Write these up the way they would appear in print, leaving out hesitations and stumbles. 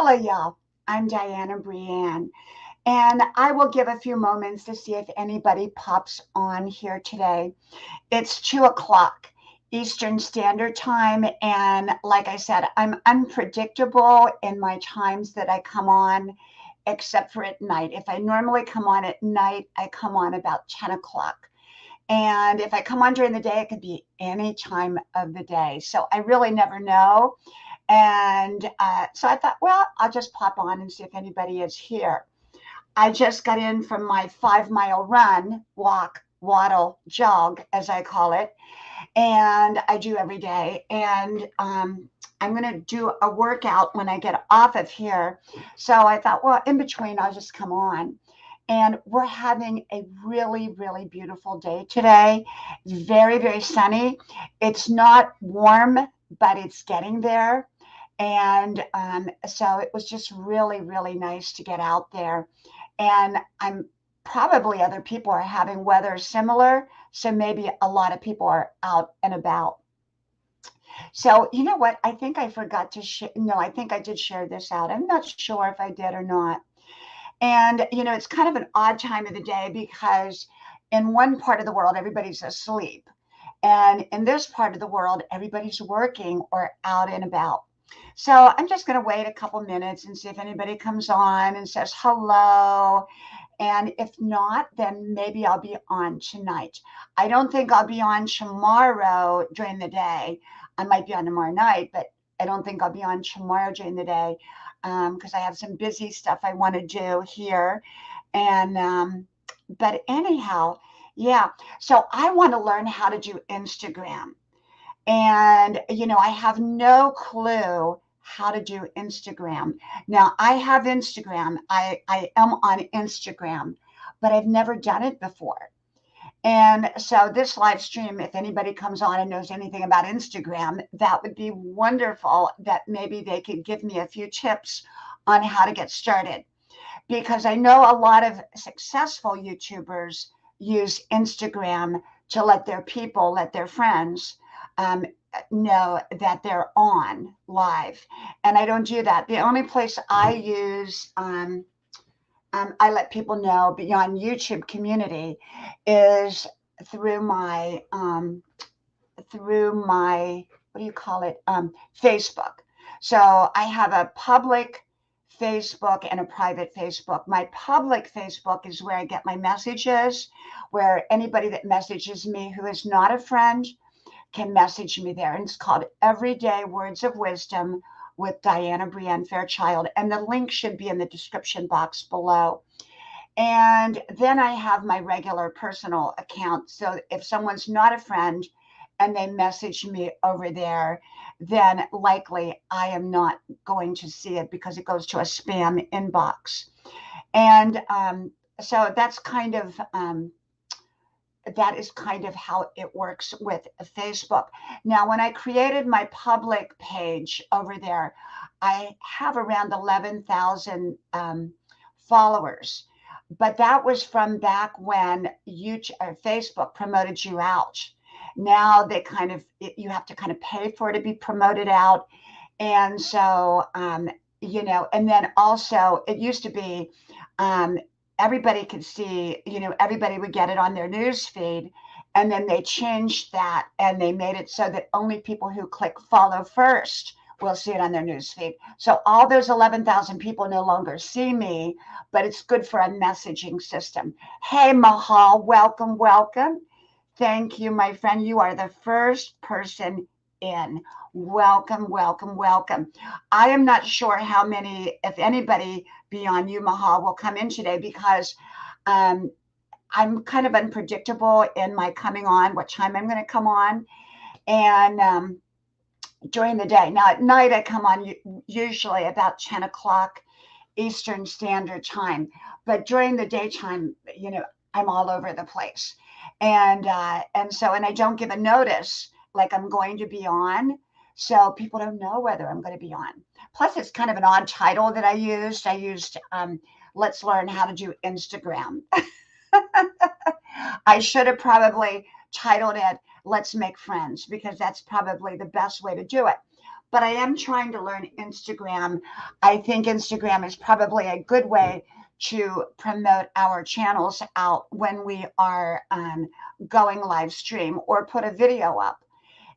Hello, y'all. I'm Dianna Brianne, and I will give a few moments to see if anybody pops on here today. It's 2 o'clock Eastern Standard Time, and like I said, I'm unpredictable in my times that I come on, except for at night. If I normally come on at night, I come on about 10 o'clock. And if I come on during the day, it could be any time of the day. So I really never know. And so I thought, well, I'll just pop on and see if anybody is here. I just got in from my 5 mile run, walk, waddle, jog, as I call it, and I do every day. And I'm going to do a workout when I get off of here. So I thought, well, in between, I'll just come on. And we're having a really, really beautiful day today. It's very, very sunny. It's not warm, but it's getting there. And so it was just really, really nice to get out there. And I'm probably other people are having weather similar. So maybe a lot of people are out and about. So, you know what? I think I forgot to share. No, I think I did share this out. I'm not sure if I did or not. And, it's kind of an odd time of the day because in one part of the world, everybody's asleep. And in this part of the world, everybody's working or out and about. So I'm just going to wait a couple minutes and see if anybody comes on and says hello. And if not, then maybe I'll be on tonight. I don't think I'll be on tomorrow during the day. I might be on tomorrow night, but I don't think I'll be on tomorrow during the day because I have some busy stuff I want to do here. And but anyhow, yeah. So I want to learn how to do Instagram. And, I have no clue how to do Instagram. Now, I have Instagram. I am on Instagram, but I've never done it before. And so this live stream, if anybody comes on and knows anything about Instagram, that would be wonderful that maybe they could give me a few tips on how to get started. Because I know a lot of successful YouTubers use Instagram to let their friends um, know that they're on live. And I don't do that. The only place I use, I let people know beyond YouTube community is through my what do you call it? Facebook. So I have a public Facebook and a private Facebook. My public Facebook is where I get my messages, where anybody that messages me who is not a friend can message me there. And it's called Everyday Words of Wisdom with Dianna Brianne Fairchild. And the link should be in the description box below. And then I have my regular personal account. So if someone's not a friend and they message me over there, then likely I am not going to see it because it goes to a spam inbox. And so that is kind of how it works with Facebook. Now, when I created my public page over there, I have around 11,000 followers. But that was from back when Facebook promoted you out. Now you have to kind of pay for it to be promoted out. And so, and then also it used to be everybody could see, everybody would get it on their news feed. And then they changed that and they made it so that only people who click follow first will see it on their news feed. So all those 11,000 people no longer see me, but it's good for a messaging system. Hey, Mahal, welcome, welcome. Thank you, my friend. You are the first person in. Welcome, welcome, welcome. I am not sure how many, if anybody beyond you, Mahal, will come in today because I'm kind of unpredictable in my coming on, what time I'm going to come on. And during the day. Now, at night, I come on usually about 10 o'clock Eastern Standard Time. But during the daytime, I'm all over the place. And I don't give a notice like I'm going to be on. So people don't know whether I'm going to be on. Plus, it's kind of an odd title that I used. I used Let's Learn How to Do Instagram. I should have probably titled it Let's Make Friends because that's probably the best way to do it. but I am trying to learn Instagram. I think Instagram is probably a good way to promote our channels out when we are going live stream or put a video up.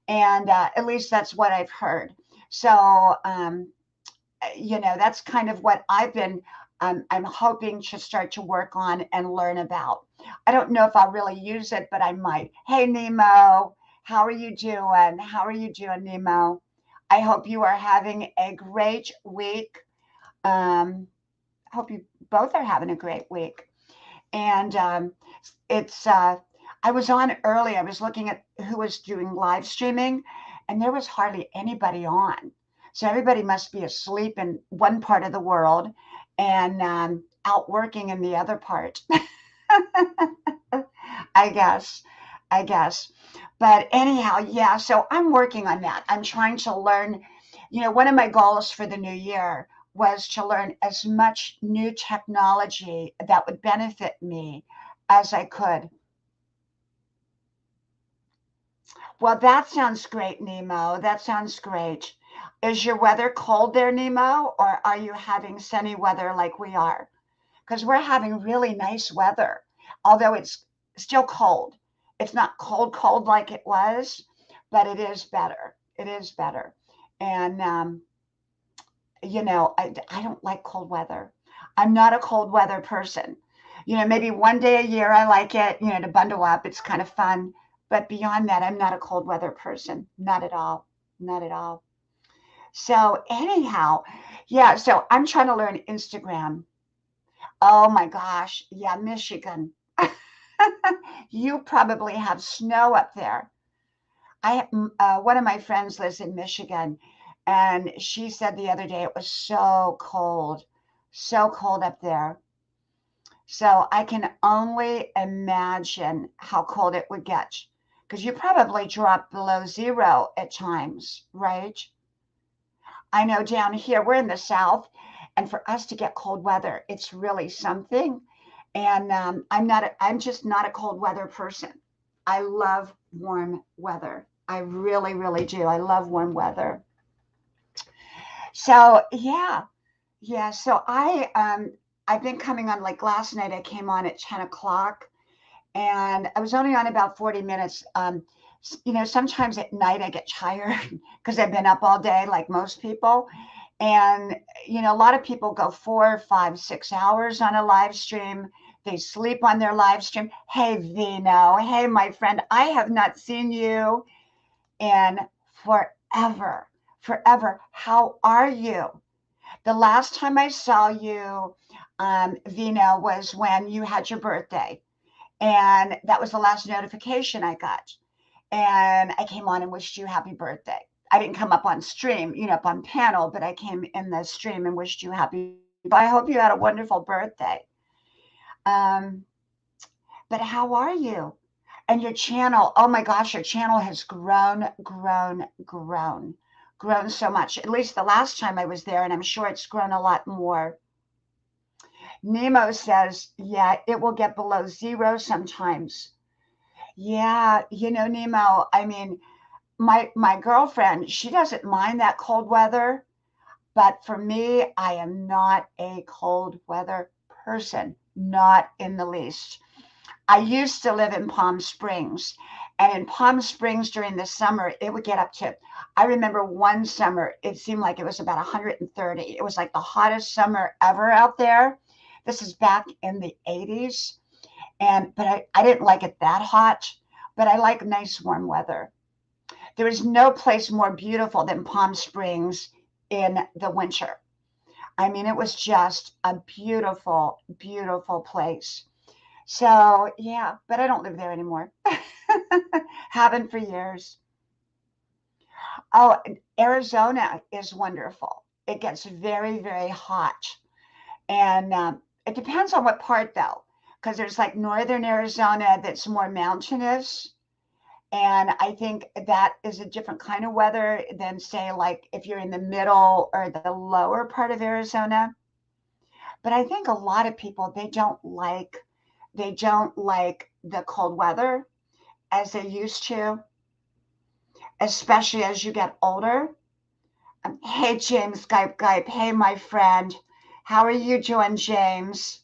And at least that's what I've heard. So, that's kind of what I've been, I'm hoping to start to work on and learn about. I don't know if I'll really use it, but I might. Hey, Nemo, how are you doing? How are you doing, Nemo? I hope you are having a great week. Hope you both are having a great week. And it's, I was on early. I was looking at who was doing live streaming, and there was hardly anybody on. So everybody must be asleep in one part of the world and out working in the other part. I guess. I guess. But anyhow, yeah, so I'm working on that. I'm trying to learn, one of my goals for the new year was to learn as much new technology that would benefit me as I could. Well, that sounds great, Nemo. That sounds great. Is your weather cold there, Nemo, or are you having sunny weather like we are? Because we're having really nice weather, although it's still cold. It's not cold, cold like it was, but it is better. It is better. And, I don't like cold weather. I'm not a cold weather person. Maybe one day a year I like it, to bundle up. It's kind of fun. But beyond that, I'm not a cold weather person. Not at all. Not at all. So, anyhow, yeah, so I'm trying to learn Instagram. Oh my gosh. Yeah, Michigan. You probably have snow up there. One of my friends lives in Michigan, and she said the other day it was so cold up there. So I can only imagine how cold it would get, because you probably drop below zero at times, right? I know down here we're in the South, and for us to get cold weather, it's really something. And I'm just not a cold weather person. I love warm weather. I really, really do. I love warm weather. So yeah, yeah. So I've been coming on, like last night I came on at 10 o'clock, and I was only on about 40 minutes. Sometimes at night I get tired because I've been up all day like most people. And, a lot of people go 4, 5, 6 hours on a live stream. They sleep on their live stream. Hey, Vino. Hey, my friend. I have not seen you in forever. Forever. How are you? The last time I saw you, Vino, was when you had your birthday. And that was the last notification I got. And I came on and wished you happy birthday. I didn't come up on stream, up on panel, but I came in the stream and wished you happy. I hope you had a wonderful birthday. But how are you? And your channel, oh my gosh, your channel has grown so much. At least the last time I was there, and I'm sure it's grown a lot more. Nemo says, yeah, it will get below zero sometimes. Yeah, Nemo, I mean, my girlfriend, she doesn't mind that cold weather, but for me, I am not a cold weather person, not in the least. I used to live in Palm Springs, and in Palm Springs during the summer, it would get up to, I remember one summer, it seemed like it was about 130. It was like the hottest summer ever out there. This is back in the 80s. But I didn't like it that hot, but I like nice warm weather. There is no place more beautiful than Palm Springs in the winter. I mean, it was just a beautiful, beautiful place. So, yeah, but I don't live there anymore. Haven't for years. Oh, Arizona is wonderful. It gets very, very hot. And it depends on what part, though, because there's like northern Arizona that's more mountainous. And I think that is a different kind of weather than, say, like if you're in the middle or the lower part of Arizona. But I think a lot of people, they don't like the cold weather as they used to, especially as you get older. Hey, James Gype. Hey, my friend. How are you doing, James?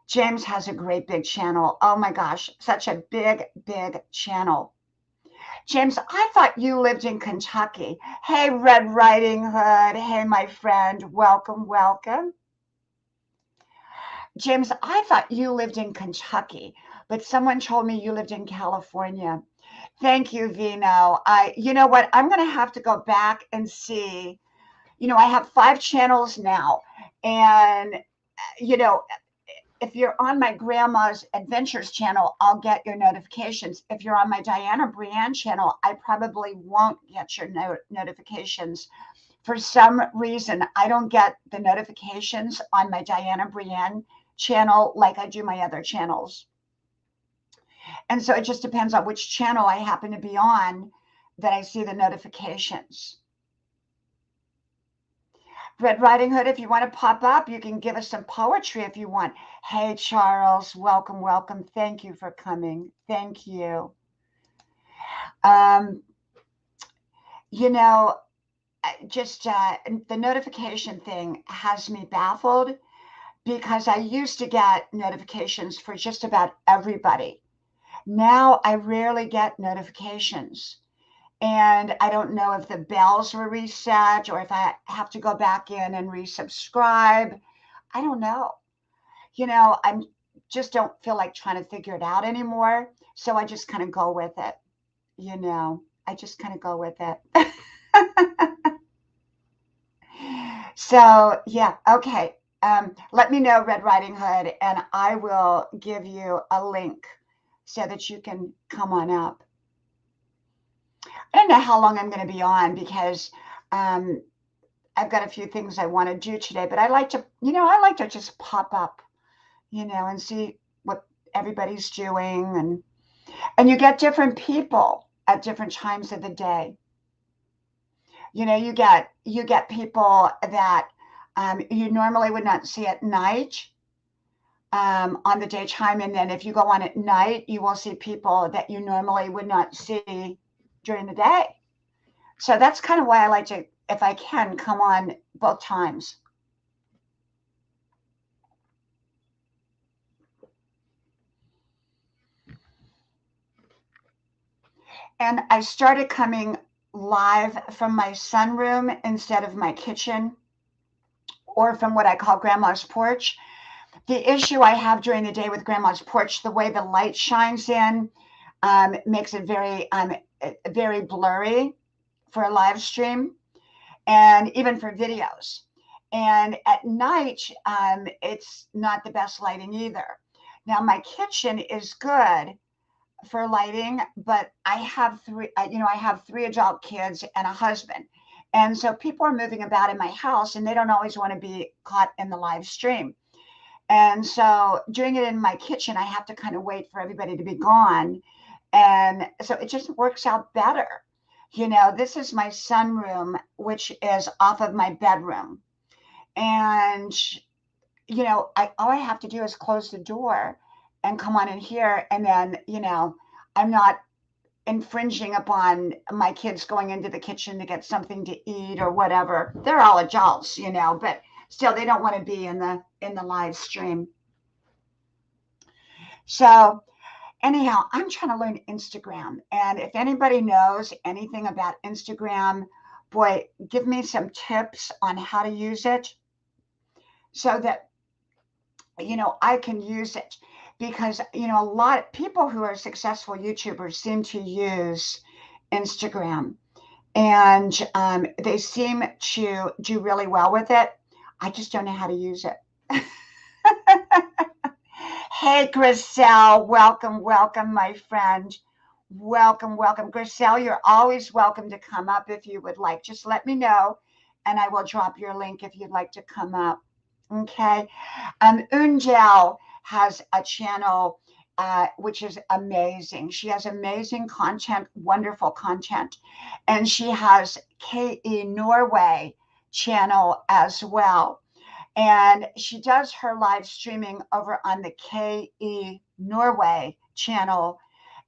James has a great big channel. Oh my gosh, such a big channel. James, I thought you lived in Kentucky. Hey, Red Riding Hood. Hey, my friend. Welcome. James, I thought you lived in Kentucky, but someone told me you lived in California. Thank you, Vino. You know what? I'm going to have to go back and see. I have 5 channels now. And, you know, if you're on my grandma's adventures channel, I'll get your notifications. If you're on my Dianna Brianne channel, I probably won't get your notifications. For some reason, I don't get the notifications on my Dianna Brianne channel like I do my other channels. And so it just depends on which channel I happen to be on that I see the notifications. Red Riding Hood, if you want to pop up, you can give us some poetry if you want. Hey, Charles, welcome. Thank you for coming. Thank you. Um, you know, just the notification thing has me baffled because I used to get notifications for just about everybody. Now I rarely get notifications. And I don't know if the bells were reset or if I have to go back in and resubscribe. I don't know. I just don't feel like trying to figure it out anymore. So I just kind of go with it. I just kind of go with it. So, yeah, okay. Let me know, Red Riding Hood, and I will give you a link so that you can come on up. I don't know how long I'm going to be on because I've got a few things I want to do today, but I like to just pop up, and see what everybody's doing, and you get different people at different times of the day. You get people that you normally would not see at night on the daytime, and then if you go on at night, you will see people that you normally would not see during the day. So that's kind of why I like to, if I can, come on both times. And I started coming live from my sunroom instead of my kitchen or from what I call grandma's porch. The issue I have during the day with grandma's porch, the way the light shines in, makes it very blurry for a live stream and even for videos. And at night, it's not the best lighting either. Now, my kitchen is good for lighting, but I have three adult kids and a husband. And so people are moving about in my house and they don't always want to be caught in the live stream. And so doing it in my kitchen, I have to kind of wait for everybody to be gone. And so it just works out better. This is my sunroom, which is off of my bedroom. And, all I have to do is close the door and come on in here. And then, I'm not infringing upon my kids going into the kitchen to get something to eat or whatever. They're all adults, but still they don't want to be in the live stream. So anyhow, I'm trying to learn Instagram. And if anybody knows anything about Instagram, boy, give me some tips on how to use it so that, I can use it. Because, a lot of people who are successful YouTubers seem to use Instagram. And they seem to do really well with it. I just don't know how to use it. Hey, Griselle, welcome, my friend. Welcome. Griselle, you're always welcome to come up if you would like. Just let me know, and I will drop your link if you'd like to come up. Okay. Unjel has a channel which is amazing. She has amazing content, wonderful content. And she has KE Norway channel as well. And she does her live streaming over on the KE Norway channel.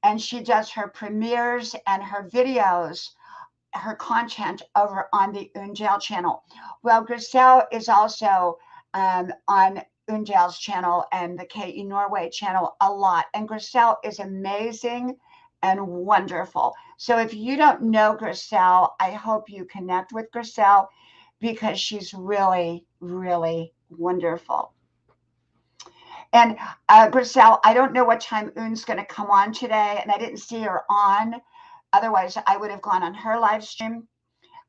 And she does her premieres and her videos her content over on the Unjail channel. Well, Griselle is also on Unjail's channel and the KE Norway channel a lot. And Griselle is amazing and wonderful. So if you don't know Griselle, I hope you connect with Griselle because she's really, really wonderful. And Griselle, I don't know what time Un's going to come on today, and I didn't see her on. Otherwise, I would have gone on her live stream.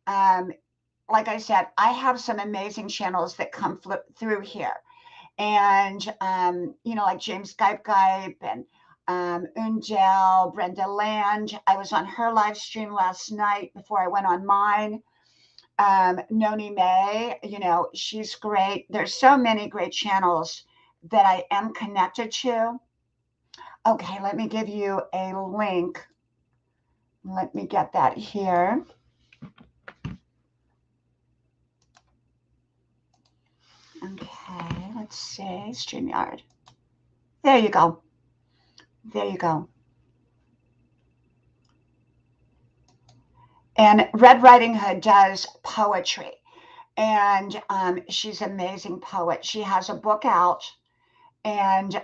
Like I said, I have some amazing channels that come through here. And, like James Gype and Unjel, Brenda Land. I was on her live stream last night before I went on mine. Noni May, she's great. There's so many great channels that I am connected to. Okay, let me give you a link. Let me get that here. Okay, let's see, StreamYard. There you go. There you go. And Red Riding Hood does poetry. And she's an amazing poet. She has a book out, and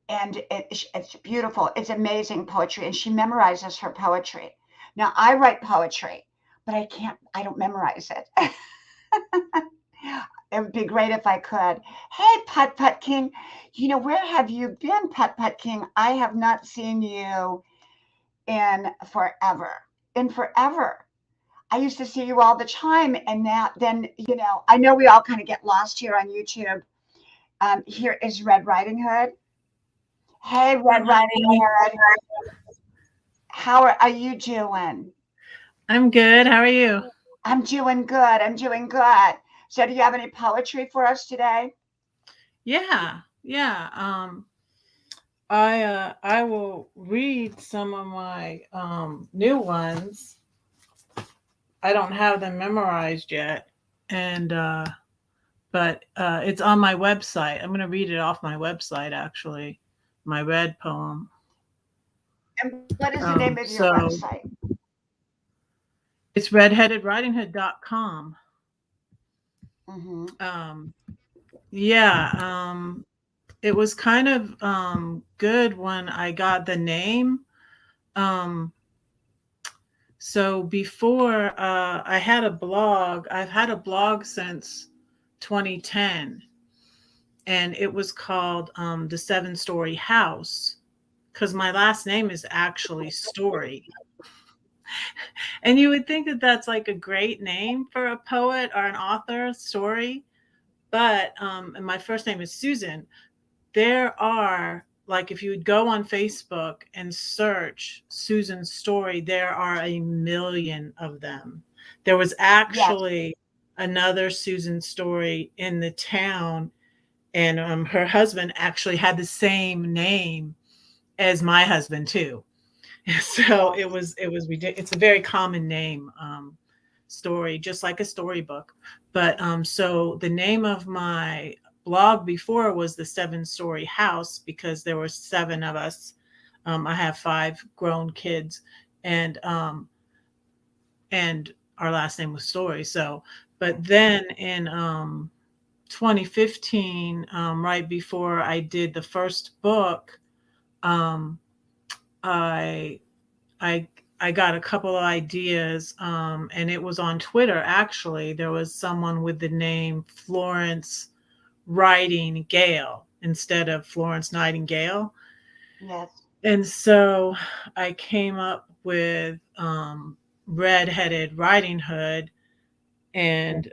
it's beautiful. It's amazing poetry, and she memorizes her poetry. Now, I write poetry, but I don't memorize it. It would be great if I could. Hey, Putt Putt King. Where have you been, Putt Putt King? I have not seen you in forever. I used to see you all the time. And then, I know we all kind of get lost here on YouTube. Here is Red Riding Hood. Hey, Red Riding Hood. How are you doing? I'm good. How are you? I'm doing good. So do you have any poetry for us today? Yeah. I will read some of my new ones. I don't have them memorized yet, but it's on my website. I'm going to read it off my website, actually. My red poem. And what is the name of your website? It's redheadedridinghood.com. Mm-hmm. It was kind of good when I got the name. So before I had a blog, I've had a blog since 2010, and it was called The 7-Story House, because my last name is actually Story. And you would think that that's like a great name for a poet or an author, Story. But and my first name is Susan. There are, like, if you would go on Facebook and search Susan Story, there are a million of them. There was actually another Susan Story in the town, and her husband actually had the same name as my husband too. So it was ridiculous. It's a very common name, Story, just like a storybook. But so the name of my blog before was The 7-Story House, because there were 7 of us. I have 5 grown kids, and our last name was Story. So, but then in 2015, right before I did the first book, I got a couple of ideas, and it was on Twitter. Actually, there was someone with the name Florence Writing Gale instead of Florence Nightingale. Yes. And so I came up with Red-Headed Riding Hood, and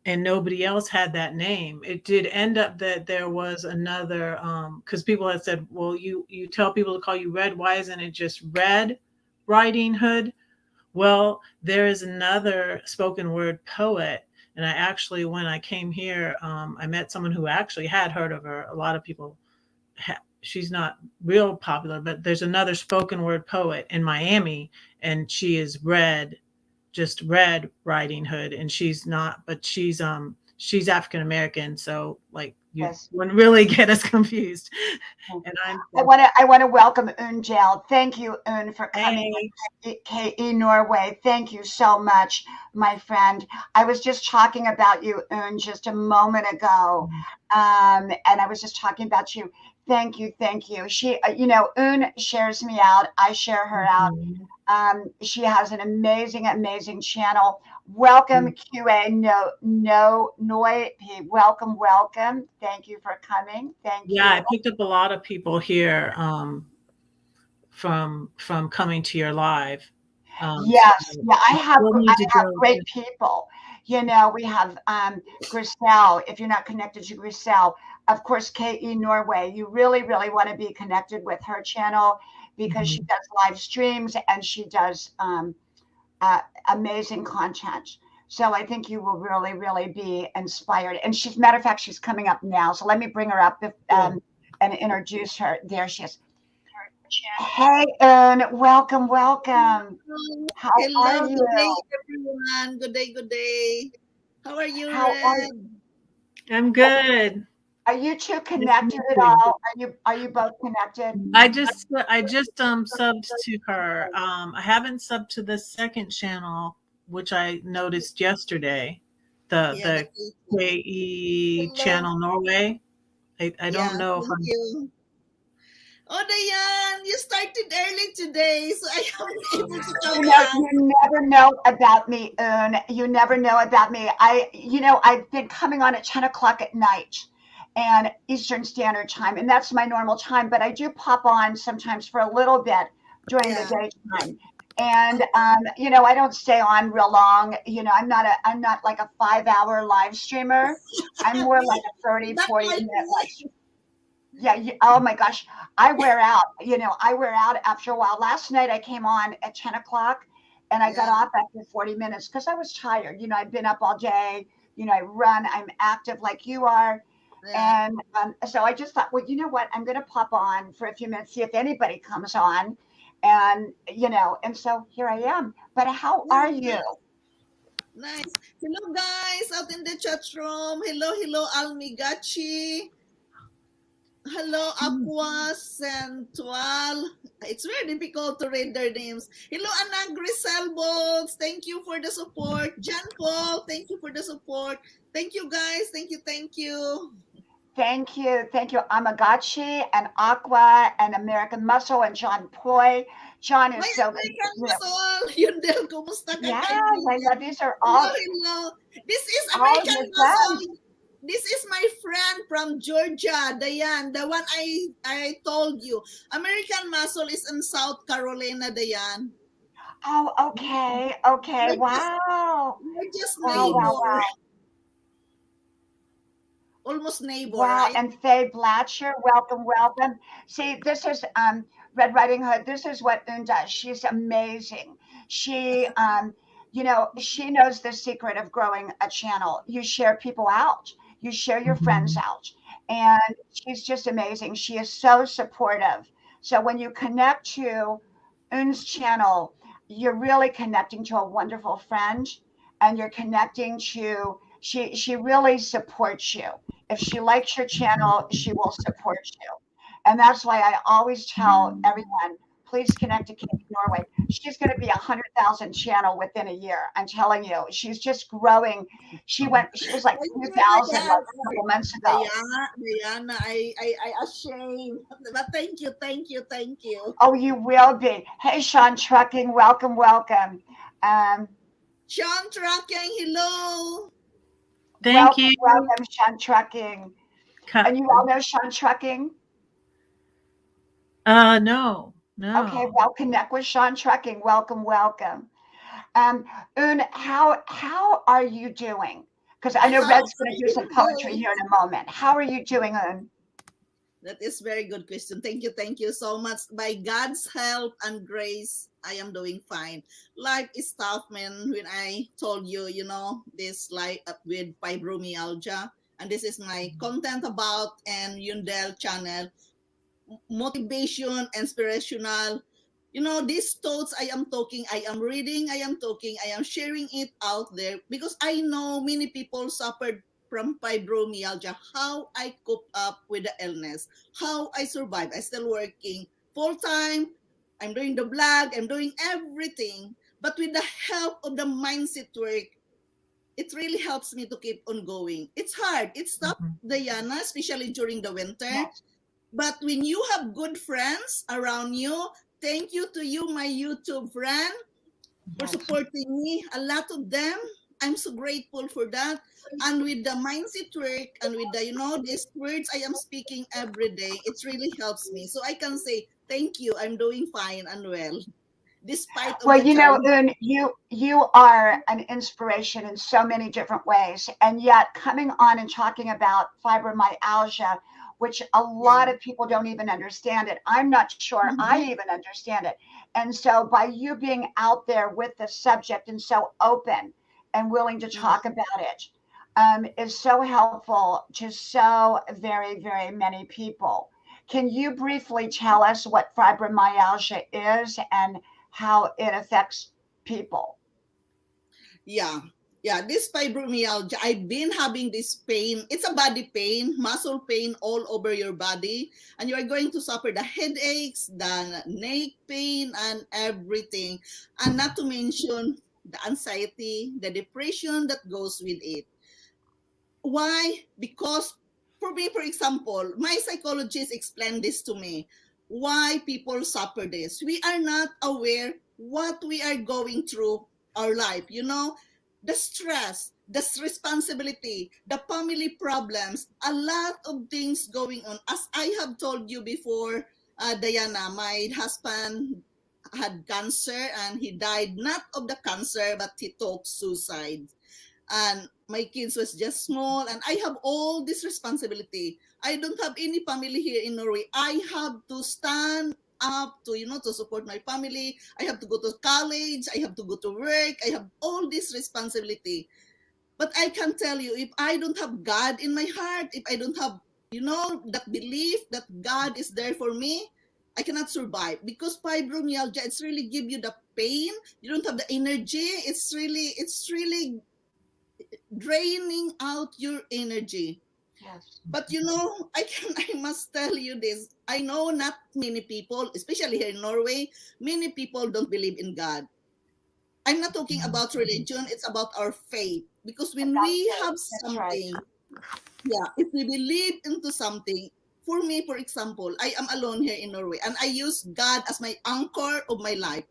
nobody else had that name. It did end up that there was another, because people had said, well, you tell people to call you Red, why isn't it just Red Riding Hood? Well, there is another spoken word poet. And I actually, when I came here, I met someone who actually had heard of her. A lot of people, she's not real popular, but there's another spoken word poet in Miami, and she is just Red Riding Hood. And she's not, but she's African American. So like You Yes. wouldn't really get us confused. And I'm I want to welcome Un Jail. Thank you, Un, for coming hey. in KE Norway. Thank you so much, my friend. I was just talking about you, Un, just a moment ago, and I was just talking about you. Thank you, thank you. She, Un shares me out. I share her out. Mhm. She has an amazing, amazing channel. Welcome, QA. No, Noi. Welcome, welcome. Thank you for coming. Thank Yeah, you. I picked up a lot of people here from coming to your live. So Yes, yeah, I I have still I need to have go. great people. We have Griselle. If you're not connected to Griselle, of course, KE Norway. You really, really want to be connected with her channel because she Mhm. does live streams and she does uh, amazing content. So I think you will really, really be inspired. And she's, matter of fact, she's coming up now. So let me bring her up Cool. and introduce her. There she is. Hey, welcome, welcome. How are Hello, you? good day, everyone. Good day, good day. How are you, How are you? Red? I'm good. Are you two Nice to connected meet at you. all? Are you both connected? I just subbed to her. I haven't subbed to the second channel, which I noticed yesterday. The Yeah, the the Katie. KE Hello. channel Norway. I Yeah, don't know if thank I'm you. Oh, Diane, you started early today, so I am able to come out. You never know about me, Un. You never know about me. I've been coming on at 10 o'clock at night and Eastern Standard Time, and that's my normal time, but I do pop on sometimes for a little bit during the Yeah. daytime. And Okay. I don't stay on real long. I'm not like a 5 hour live streamer. I'm more like a 30, Not 40 like minute live me. streamer. Yeah, oh my gosh, I wear out. I wear out after a while. Last night I came on at 10 o'clock and I got Yeah. off after 40 minutes because I was tired. I'd been up all day. I run, I'm active like you are. Yeah. And so I just thought, well, you know what? I'm going to pop on for a few minutes, see if anybody comes on. And so here I am. But how are you? Nice. Nice. Hello, guys, out in the chat room. Hello, hello, Almigachi. Hello, Aqua Central. It's very difficult to read their names. Hello, Anna Grisel Bolts. Thank you for the support. John Paul, thank you for the support. Thank you, guys. Thank you, thank you. Thank you. Thank you, Amagachi and Aqua and American Muscle and John Poi. John My is so good. American Muscle. Yundel, kumusta ka, Yeah, yeah, kaibigan? yeah. These are Hello, hello. This is all American your Muscle. friends. This is my friend from Georgia, Diane, the one I told you. American Muscle is in South Carolina, Diane. Oh, okay, okay. We're just Wow, we're just wow, wow, neighbor, wow, almost neighbor, wow. right? And Faye Blatcher, welcome, welcome. See, this is Red Riding Hood. This is what Un does. She's amazing. She knows the secret of growing a channel. You share people out. You share your friends Mhm. out. And she's just amazing. She is so supportive. So when you connect to Un's channel, you're really connecting to a wonderful friend and you're connecting to she really supports you. If she likes your channel, she will support you. And that's why I always tell everyone, please connect to Katie Norway. She's going to be 100,000 channel within a year. I'm telling you, she's just growing. She was like Oh my 2,000 like God, a couple months ago. Diana, I ashamed. But thank you, thank you, thank you. Oh, you will be. Hey, Sean Trucking, welcome, welcome. Um, Sean Trucking, hello. Thank welcome, you. welcome, Sean Trucking. And you all know Sean Trucking? No, Okay, no. well, connect with Sean Trucking. Welcome, welcome. Um, Un, how are you doing? Because I know How Red's are going to do some you poetry doing? here in a moment. How are you doing, Un? That is very good question. Thank you so much. By God's help and grace, I am doing fine. Life is tough, man. When I told you, this life with fibromyalgia, and this is my content about and Yundel channel, motivation, inspirational. These thoughts I am talking, I am reading, I am talking, I am sharing it out there because I know many people suffered from fibromyalgia, how I cope up with the illness, how I survive. I still working full time. I'm doing the blog. I'm doing everything. But with the help of the mindset work, it really helps me to keep on going. It's hard. It's tough, Mhm. Diana, especially during the winter. Yes. But when you have good friends around you, thank you to you, my YouTube friend, for Yes. supporting me. A lot of them, I'm so grateful for that. And with the mindset work and with the, these words I am speaking every day, it really helps me. So I can say, thank you, I'm doing fine and well, despite of Well, the challenge. Un, you are an inspiration in so many different ways, and yet coming on and talking about fibromyalgia, which a Yeah. lot of people don't even understand it. I'm not sure I Mhm. even understand it. And so by you being out there with the subject and so open and willing to Mhm. talk about it, is so helpful to so very, very many people. Can you briefly tell us what fibromyalgia is and how it affects people? Yeah. Yeah, this fibromyalgia, I've been having this pain. It's a body pain, muscle pain all over your body. And you are going to suffer the headaches, the neck pain, and everything. And not to mention the anxiety, the depression that goes with it. Why? Because for me, for example, my psychologist explained this to me. Why people suffer this? We are not aware what we are going through our life. The stress, the responsibility, the family problems, a lot of things going on. As I have told you before, Diana, my husband had cancer and he died not of the cancer, but he took suicide, and my kids was just small, and I have all this responsibility. I don't have any family here in Norway. I have to stand up to to support my family. I have to go to college, I have to go to work, I have all this responsibility. But I can tell you, if I don't have God in my heart, if I don't have that belief that God is there for me, I cannot survive. Because fibromyalgia, it's really give you the pain. You don't have the energy. It's really draining out your energy. Yes. But I must tell you this. I know not many people, especially here in Norway, many people don't believe in God. I'm not talking Mhm. about religion, it's about our faith. Because when About we faith. have That's right. something, yeah, if we believe into something, for me, for example, I am alone here in Norway and I use God as my anchor of my life.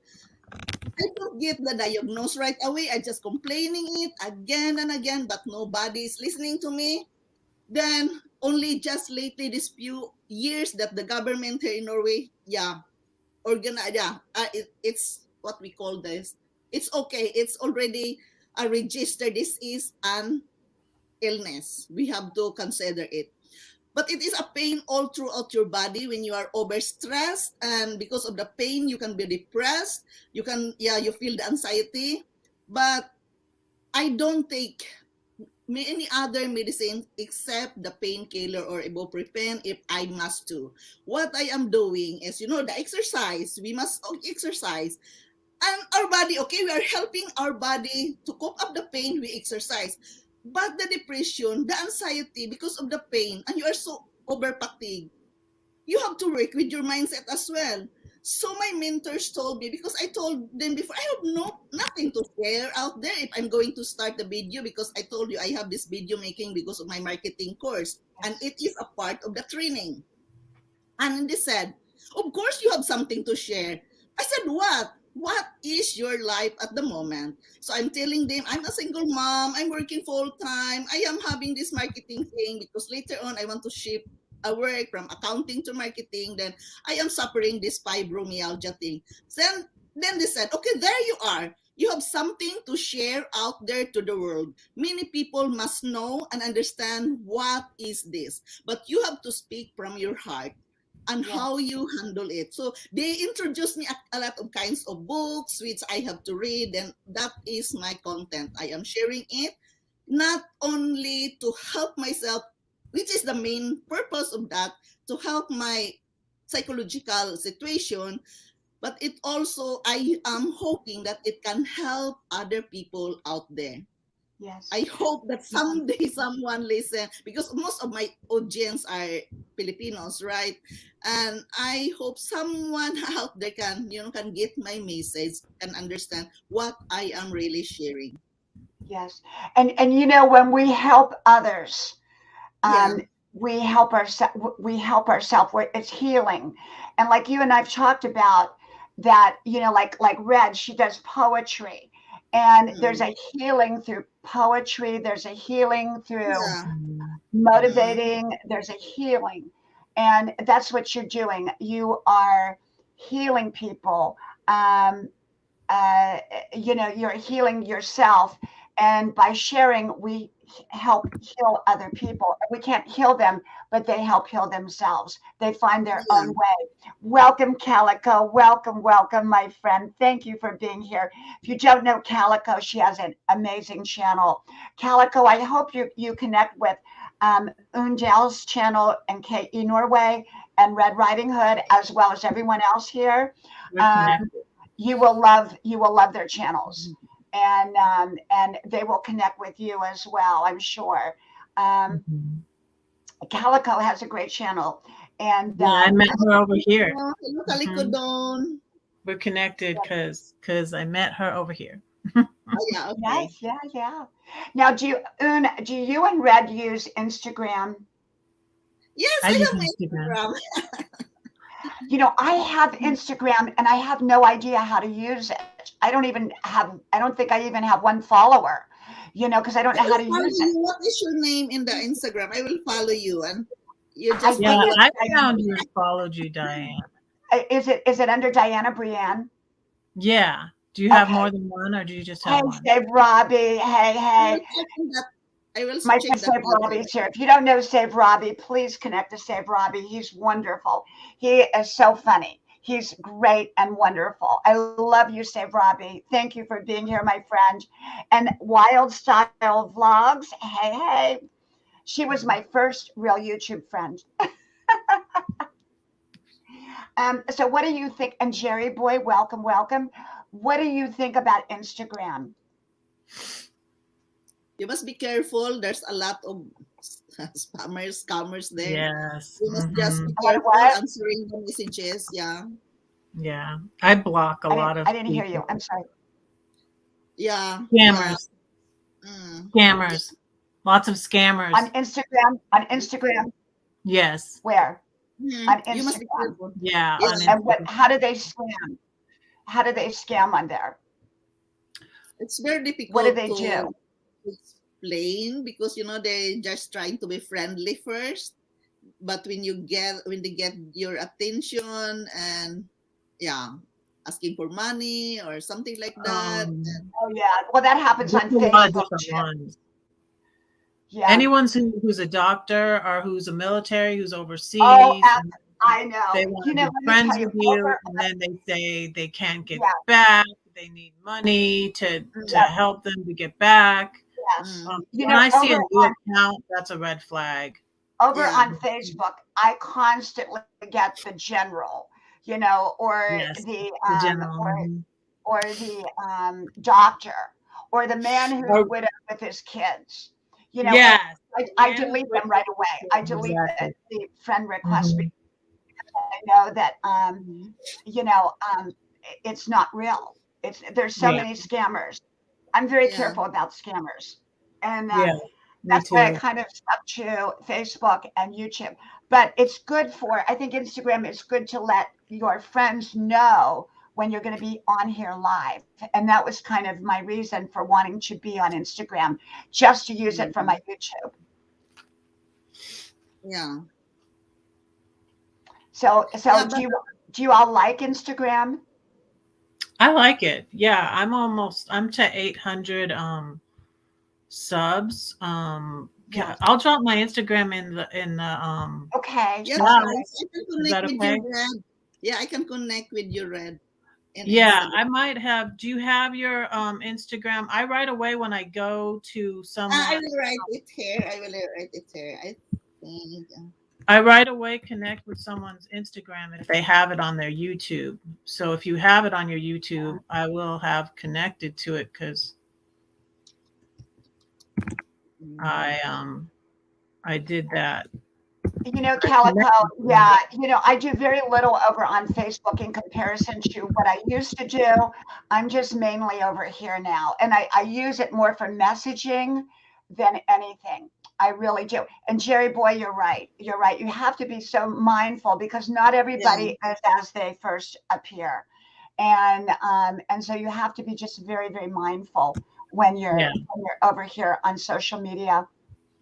I don't get the diagnosis right away. I just complaining it again and again, but nobody is listening to me. Then only just lately, this few years, that the government here in Norway, yeah, it's what we call this. It's okay. It's already a registered. This is an illness. We have to consider it. But it is a pain all throughout your body when you are overstressed, and because of the pain, you can be depressed. You feel the anxiety. But I don't take any other medicine except the painkiller or ibuprofen if I must to. What I am doing is, the exercise. We must exercise. And our body, okay, we are helping our body to cope up the pain, we exercise. But the depression, the anxiety because of the pain, and you are so over fatigued, you have to work with your mindset as well. So my mentors told me, because I told them before, I have nothing to share out there if I'm going to start the video, because I told you I have this video making because of my marketing course, and Yes. it is a part of the training. And they said, of course you have something to share. I said, what? What is your life at the moment? So I'm telling them, I'm a single mom. I'm working full time. I am having this marketing thing because later on I want to shift a work from accounting to marketing. Then I am suffering this fibromyalgia thing. Then they said, okay, there you are. You have something to share out there to the world. Many people must know and understand what is this. But you have to speak from your heart and Yes. how you handle it. So they introduced me a lot of kinds of books which I have to read, and that is my content. I am sharing it not only to help myself, which is the main purpose of that, to help my psychological situation, but I am hoping that it can help other people out there. Yes. I hope that someday someone listen, because most of my audience are Filipinos, right? And I hope someone out there can, can get my message and understand what I am really sharing. Yes. And you know, when we help others, Yeah. um, we help ourselves. We help ourselves. It's healing, and like you and I've talked about that. You know, like Red, she does poetry, and there's Mm. a healing through poetry. There's a healing through Yeah. Mhm. Mm. motivating. There's a healing, and that's what you're doing. You are healing people. Um, uh, you know, you're healing yourself, and by sharing we help heal other people. We can't heal them, but they help heal themselves. They find their own Yeah. way. Welcome, Calico. Welcome, welcome, my friend. Thank you for being here. If you don't know Calico, she has an amazing channel. Calico, I hope you connect with Unjal's channel and KE Norway and Red Riding Hood, as well as everyone else here. We're um, connected. you will love their channels, and they will connect with you as well, I'm sure. um, Mhm. Calico has a great channel, and Yeah, I met her over here. Oh, hello, Hmm. Kalikodon. We're connected because I met her over here. Oh, yeah, okay. yes, yeah, yeah. Now, do you and Red use Instagram? Yes, I I use have my Instagram. Instagram. You know, I have Instagram and I have no idea how to use it. I don't think I even have one follower, you know, because I don't I know how will to follow use it. you. What is your name in the Instagram? I will follow you, and you I just Yeah, think follow. it's I found you and followed you, Diane. is it under Dianna Brianne? Yeah. Do you have more Okay. than one or do you just Hey, have one? Save Robbie. Hey, I hey. will check on that. I will My check friend that Save later. Robbie's here. If you don't know Save Robbie, please connect to Save Robbie. He's wonderful. He is so funny. He's great and wonderful. I love you, Save Robbie. Thank you for being here, my friend. And Wild Style Vlogs. Hey, hey. She was my first real YouTube friend. So what do you think? And Jerry Boy, welcome, welcome. What do you think about Instagram? You must be careful. There's a lot of spammers, scammers there. Yes. You must just Hmm. be A lot of careful what? answering the messages. Yeah, Yeah. I block a I didn't lot of I didn't hear you. people. I'm sorry. yeah, yeah. Scammers. Mm. Yeah. Scammers. Lots of On scammers. Instagram, on Instagram, Yes. where? Mm. On You must be Instagram. careful. Yeah, Yeah, on And what Instagram. how do they scam? How do they scam on there? it's very What do difficult they to do? explain because they're just trying to be friendly first, but when they get your attention and yeah, asking for money or something like that. Um, Oh yeah. Well, that happens there's on a lot of Facebook different too. ones. Yeah. Anyone who's a doctor or who's a military, who's Oh, overseas, and I know. they You want know, to be let me friends tell you, with you, over. and then they say they can't get Yeah. back. They need money to Yeah. Mm, help them to get back. Yes. mm, You When know, I see a new account, that's a red flag. over yeah, on Facebook, I constantly get the general, you know, Yes, the general. Mhm. or the doctor, or the man who's Oh, widowed with his kids, you know, and yes, the I man who's delete with them right away. I delete exactly. the friend request Hmm. because I know that mhm, you know it's not real. There's so Yeah, many scammers. I'm very yeah, careful about scammers, and yeah, me that's why I too. kind of stuck to Facebook and YouTube. But it's good for, I think Instagram is good to let your friends know when you're going to be on here live. And that was kind of my reason for wanting to be on Instagram, just to use it for my mhm, YouTube. yeah, So yeah. do you all like Instagram? I like it. Yeah, I'm to 800 subs. Yes. I'll drop my Instagram in the Okay. Yes, chat. Okay. please. I can Is connect that with you, okay? Red. Yeah, I can connect with you, Red, in Yeah, Instagram. I might have. Do you have your Instagram? I right away when I go to I someone, will write it here. I will write it here. I think. I right away connect with someone's Instagram if they have it on their YouTube. So if you have it on your YouTube, I will have connected to it because I I did that. I Calico, connected to them. yeah, I do very little over on Facebook in comparison to what I used to do. I'm just mainly over here now, and I use it more for messaging than anything. I really do. And Jerry Boy, you're right. You're right. You have to be so mindful because not Yeah. everybody is as they first appear, and so you have to be just very, very mindful Yeah. when you're over here on social media.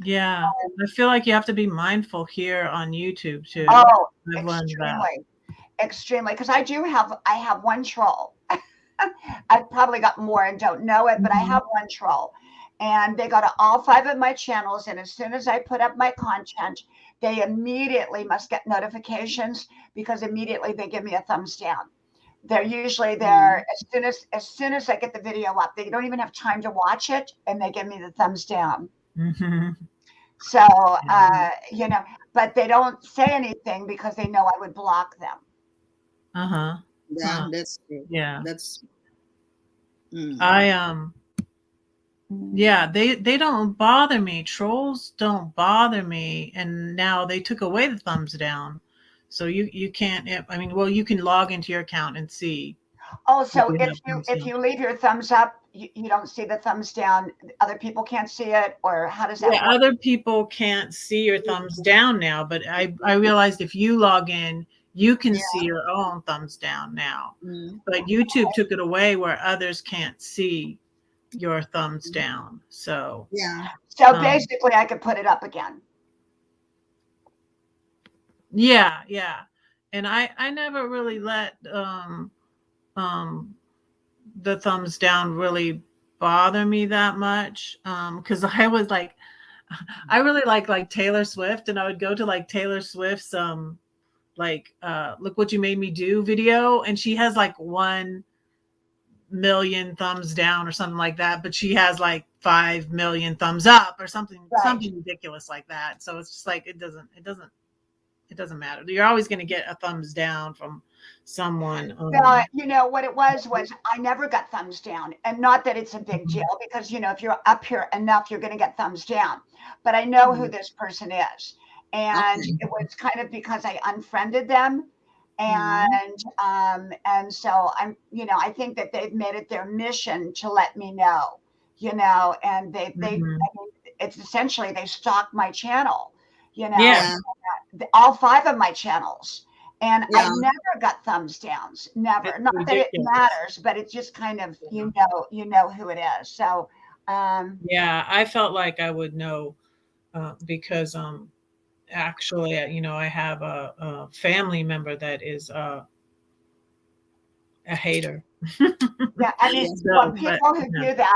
Yeah. I feel like you have to be mindful here on YouTube too. Oh, I've learned that. extremely, because I have one troll. I've probably got more and don't know it, but I Mhm. have one troll. And they go to all five of my channels, and as soon as I put up my content, they immediately must get notifications because immediately they give me a thumbs down. They're usually there Mm. as soon as I get the video up. They don't even have time to watch it, and they give me the thumbs down. Mhm. So, Yeah. but they don't say anything because they know I would block them. Uh-huh. Yeah, Huh. that's true. Yeah. That's mm. I yeah, they don't bother me. Trolls don't bother me, and now they took away the thumbs down. So you can't I mean, well, you can log into your account and see Oh, if so you if have you thumbs if down. you leave your thumbs up, you don't see the thumbs down. Other people can't see it, or how does that Yeah, work? other people can't see your thumbs down now, but I realized if you log in, you can see Yeah. your own thumbs down now. Mm. But YouTube took it away where others can't see your thumbs Mm. down. So, Yeah. So um, basically, I could put it up again. yeah, yeah. And I never really let um the thumbs down really bother me that much. Because I was like I really like Taylor Swift, and I would go to like Taylor Swift's like look what you made me do video, and she has like 1 million thumbs down or something like that, but she has like 5 million thumbs up or Right. something ridiculous like that. So it's just like it doesn't matter. You're always going to get a thumbs down from someone. Well, what it was I never got thumbs down, and not that it's a big deal because if you're up here enough, you're going to get thumbs down. But I know who Mm. this person is, and Okay. it was kind of because I unfriended them, Mm. and so I think that they've made it their mission to let me know, and they Mhm. I mean, it's essentially they stalked my channel, Yeah, Yeah. all five of my channels. And I Yeah. never got thumbs downs. Never. it's Not that it ridiculous. matters, but it's just kind of Yeah. who it is. So Yeah, I felt like I would know because actually, I have a family member that is a hater. yeah, I mean, Yeah. well, So, but yeah,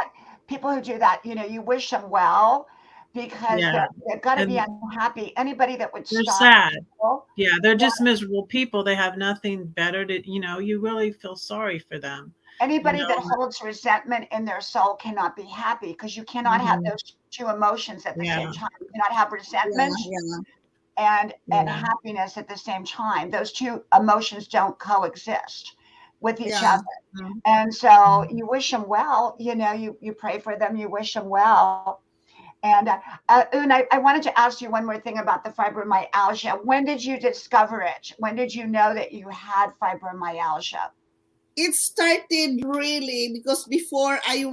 people who do that, you wish them well because yeah, they've got to be and unhappy. Anybody that would they're stalk sad. people, Yeah, they're yeah, just miserable people. They have nothing better to, you really feel sorry for them. You anybody that know. holds resentment in their soul cannot be happy because you cannot have Hmm. those two emotions at the same Yeah, time. You cannot have Yeah. resentment Yeah. and yeah, happiness at the same time. Those two emotions don't coexist with each Yeah. other. Mm. And so mhm. you wish them well, you pray for them, you wish them well. And Un, I wanted to ask you one more thing about the fibromyalgia. When did you discover it? When did you know that you had fibromyalgia? It started really because before I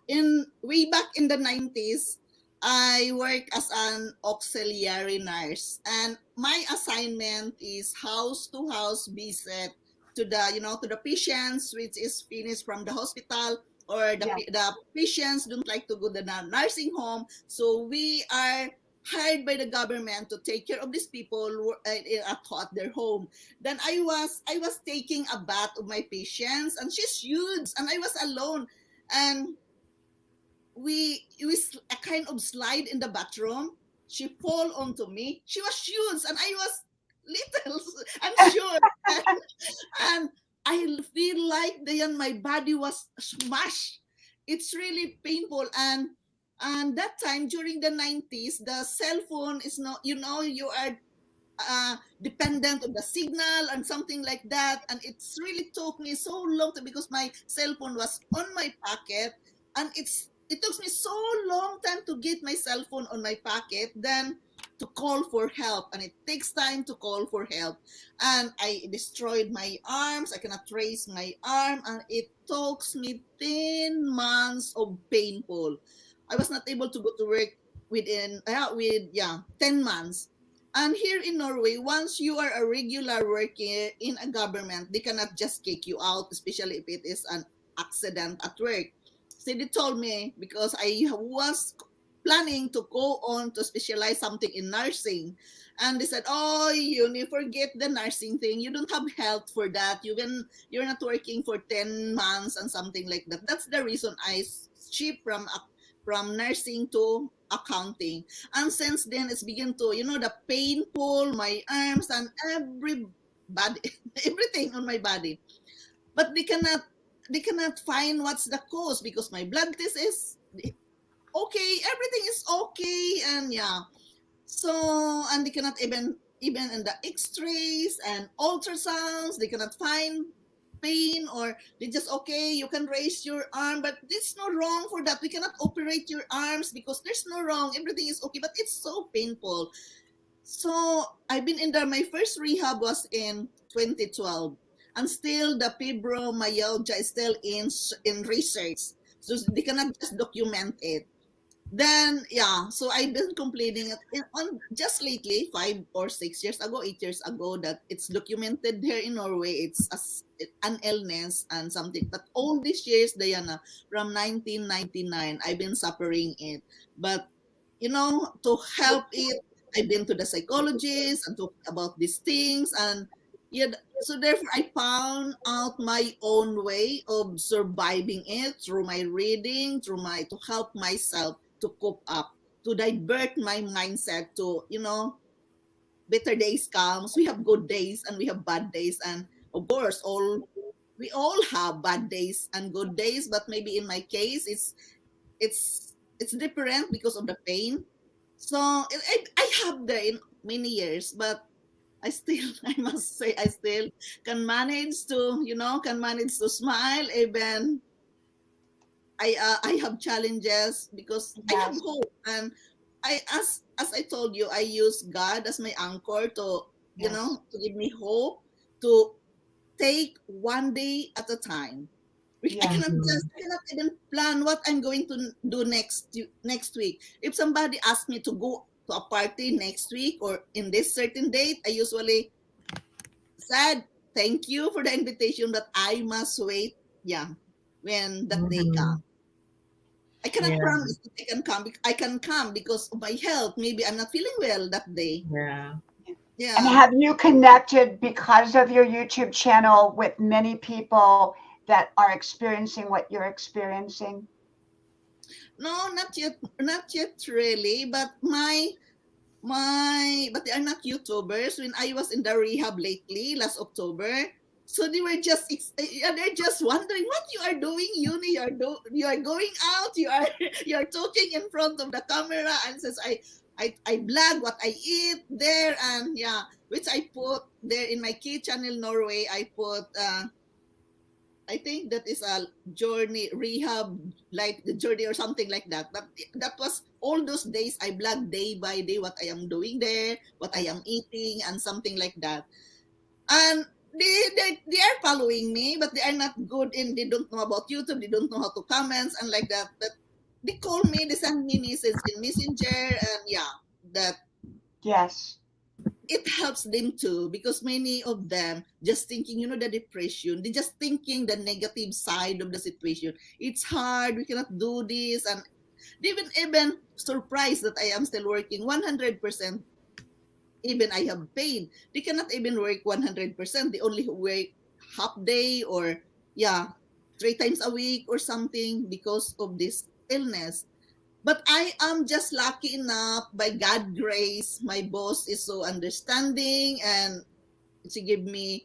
in way back in the 90s, I worked as an auxiliary nurse, and my assignment is house to house visit to the patients which is finished from the hospital, or Yeah. the patients don't like to go to the nursing home, so we are hired by the government to take care of these people at their home. Then I was taking a bath of my patients, and she's huge, and I was alone, and a kind of slide in the bathroom. She fall onto me. She was huge, and I was little and short, and I feel like then my body was smashed. It's really painful, and that time during the 90s, the cell phone is not, you are dependent on the signal and something like that. And it's really took me so long because my cell phone was on my pocket, and it's it took me so long time to get my cell phone on my pocket, then to call for help, and it takes time to call for help. And I destroyed my arms. I cannot raise my arm, and it took me 10 months of painful. I was not able to go to work within 10 months. And here in Norway, once you are a regular worker in a government, they cannot just kick you out, especially if it is an accident at work. So they told me, because I was planning to go on to specialize something in nursing. And they said, "Oh, you forget the nursing thing. You don't have health for that. You're not working for 10 months and something like that." That's the reason I shift from nursing to accounting. And since then, it's begun to, the painful, my arms and every body, everything on my body. But they cannot find what's the cause, because my blood test is okay, everything is okay, and yeah. So, and they cannot even in the X-rays and ultrasounds, they cannot find pain, or they just, okay, you can raise your arm, but there's no wrong for that. We cannot operate your arms because there's no wrong. Everything is okay, but it's so painful. So I've been in there. My first rehab was in 2012, and still the fibromyalgia is still in research, so they cannot just document it. Then yeah, so I've been complaining on just lately, 5 or 6 years ago, 8 years ago, that it's documented here in Norway. It's an illness and something. But all these years, Diana, from 1999, I've been suffering it. But to help it, I've been to the psychologist and talked about these things, and yeah. So therefore, I found out my own way of surviving it through my reading, to help myself to cope up, to divert my mindset to, better days comes. We have good days and we have bad days, and of course, we all have bad days and good days. But maybe in my case, it's different because of the pain. So I have there in many years, but I still, I must say, I still can manage to smile. Even I have challenges, because I have Yes. hope, and as I told you, I use God as my anchor to Yes. to give me hope, to take one day at a time. I Yes. cannot even plan what I'm going to do next week. If somebody asks me to go to a party next week or in this certain date, I usually said thank you for the invitation, but I must wait. Yeah, when that day comes. Mhm. I cannot Yeah. promise that I can come because of my health. Maybe I'm not feeling well that day. Yeah. And Yeah. have you connected because of your YouTube channel with many people that are experiencing what you're experiencing? No, not yet really. But but they are not YouTubers. When I was in the rehab lately, last October, so they were they're just wondering what you are doing, Uni. You are going out. You are talking in front of the camera, and says I blog what I eat there, and yeah, which I put there in my K channel Norway. I put I think that is a journey rehab, like the journey or something like that. But that was all those days I blog day by day what I am doing there, what I am eating, and something like that. And they are following me, but they are not good in. They don't know about YouTube. They don't know how to comments and like that. But they call me. They send me message in Messenger, and yeah, that Yes. it helps them too, because many of them just thinking, the depression, they just thinking the negative side of the situation. It's hard, we cannot do this, and they even surprised that I am still working 100%. Even I have pain, they cannot even work 100%. They only work half day, or yeah, 3 times a week or something, because of this illness. But I am just lucky enough, by God grace. My boss is so understanding, and she give me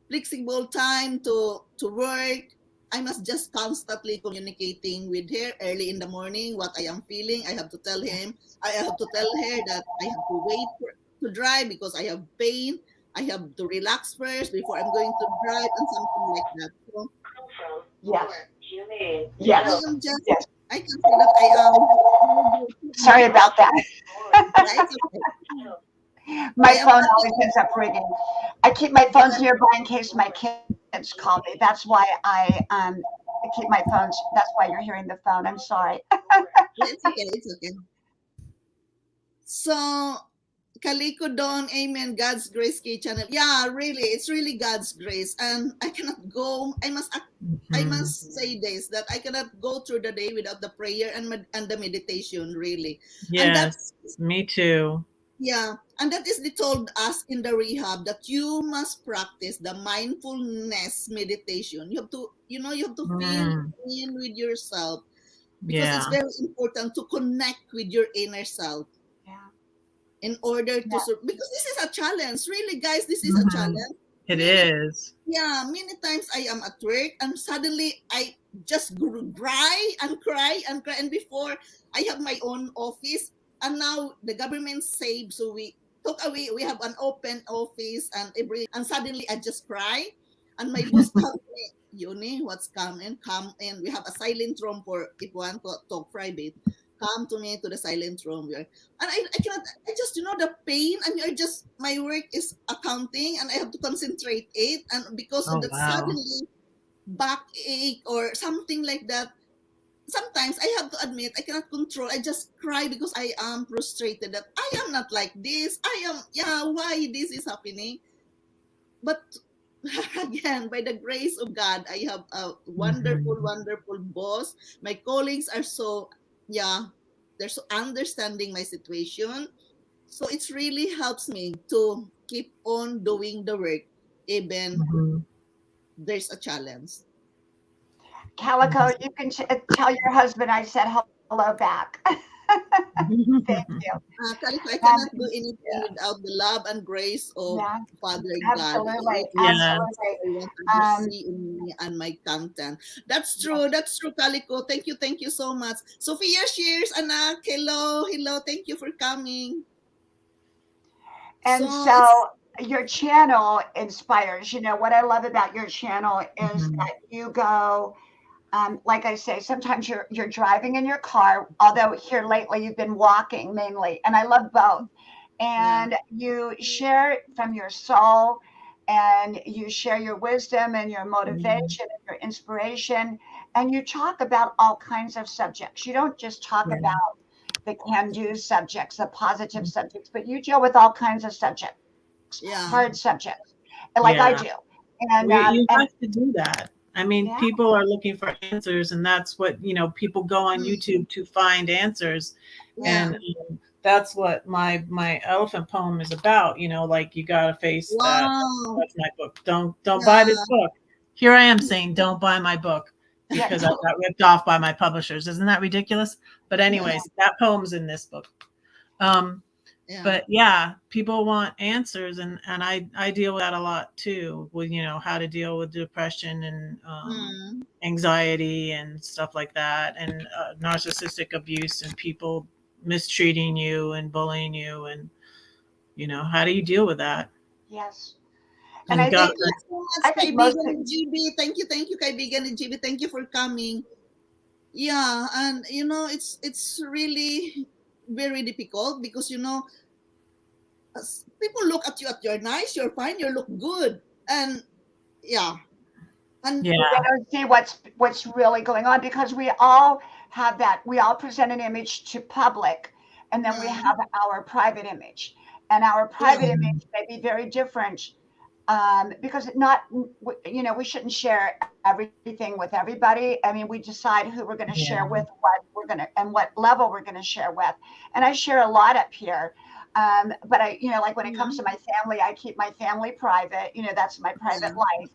flexible time to work. I must just constantly communicating with her early in the morning what I am feeling. I have to tell him. I have to tell her that I have to wait to drive because I have pain. I have to relax first before I'm going to drive, and something like that. So Yes. I Yes. am just Yes. I can say that I am. Sorry about that. Yeah, it's okay. I My am phone not. always ends up ringing. I keep my phones nearby in case my kids call me. That's why I keep my phones. That's why you're hearing the phone. I'm sorry. It's okay. It's okay. So, Kaliko Dawn, amen. God's grace K channel. Yeah, really, it's really God's grace, and I cannot go. I Mhm. must say this that I cannot go through the day without the prayer and the meditation. Really, and Yes, me too. yeah, and that is they told us in the rehab that you must practice the mindfulness meditation. You have to, you have to feel Mm, in with yourself because it's yeah, very important to connect with your inner self Yeah. in order to Yeah. because this is a challenge. Really, guys, this is a mhm. challenge. It Many is. Yeah, many times I am at work and suddenly I just cry and cry and cry. And before I have my own office, and now the government saved, so we took away. We have an open office and and suddenly I just cry, and my boss comes to me, Yuni, what's coming? Come in. We have a silent room for if you want to talk private. Come to me to the silent room. And I cannot, I just, the pain, and you're just, my work is accounting and I have to concentrate it. And because of Oh, that, wow. suddenly backache or something like that, sometimes I have to admit I cannot control. I just cry because I am frustrated that I am not like this. Why this is happening? But again, by the grace of God, I have a wonderful, Mhm. wonderful boss. My colleagues are so, yeah, they're so understanding my situation. So it really helps me to keep on doing the work, even Mhm. there's a challenge. Calico, you can tell your husband I said hello back. Thank you. Calico, I And cannot do anything yeah, without the love and grace of yeah, Father God, absolutely, which Yes. absolutely. I want you to Um, see in me and my content. That's true. yes. That's true, Calico. Thank you so much. Sophia shares, anak. Hello, hello. Thank you for coming. And So it's so your channel inspires. You know what I love about your channel is Mhm. that you go. Like I say, sometimes you're driving in your car. Although here lately you've been walking mainly, and I love both. yeah, And you share from your soul, and you share your wisdom and your Mhm. motivation and your inspiration, and you talk about all kinds of subjects. You don't just talk Yeah. about the can-do subjects, the positive subjects, but you deal with all kinds of subjects, yeah, hard subjects, like I Yeah. do. And You and have to do that. I mean, yeah, people are looking for answers, and that's what, people go on mm, YouTube to find answers. yeah. And that's what my elephant poem is about. Like you gotta face that. Wow. That's my book. Don't buy this Yeah, book. Here I am saying, don't buy my book yeah, because I got ripped off by my publishers. Isn't that ridiculous? But anyways, that poem's in this book. Um, yeah. but yeah, people want answers, and I deal with that a lot too, with how to deal with depression and Mm, anxiety and stuff like that, and narcissistic abuse and people mistreating you and bullying you, and how do you deal with that? yes. And And God, thank you so much, I think most Kaibigan people, and GB. Thank you, Kaibigan and GB. Thank you for coming. Yeah, and it's really very difficult because people look at you at you're nice, you're fine, you look good, and yeah, and they yeah, don't see what's really going on because we all have that. We all present an image to public, and then we mm, have our private image, and our private yeah, mm, image may be very different because not we shouldn't share everything with everybody. I mean, we decide who we're going to share with, yeah, what we're going to, and what level we're going to share with. And I share a lot up here. But like when it comes to mm, my family, I keep my family private. That's my private yeah, life.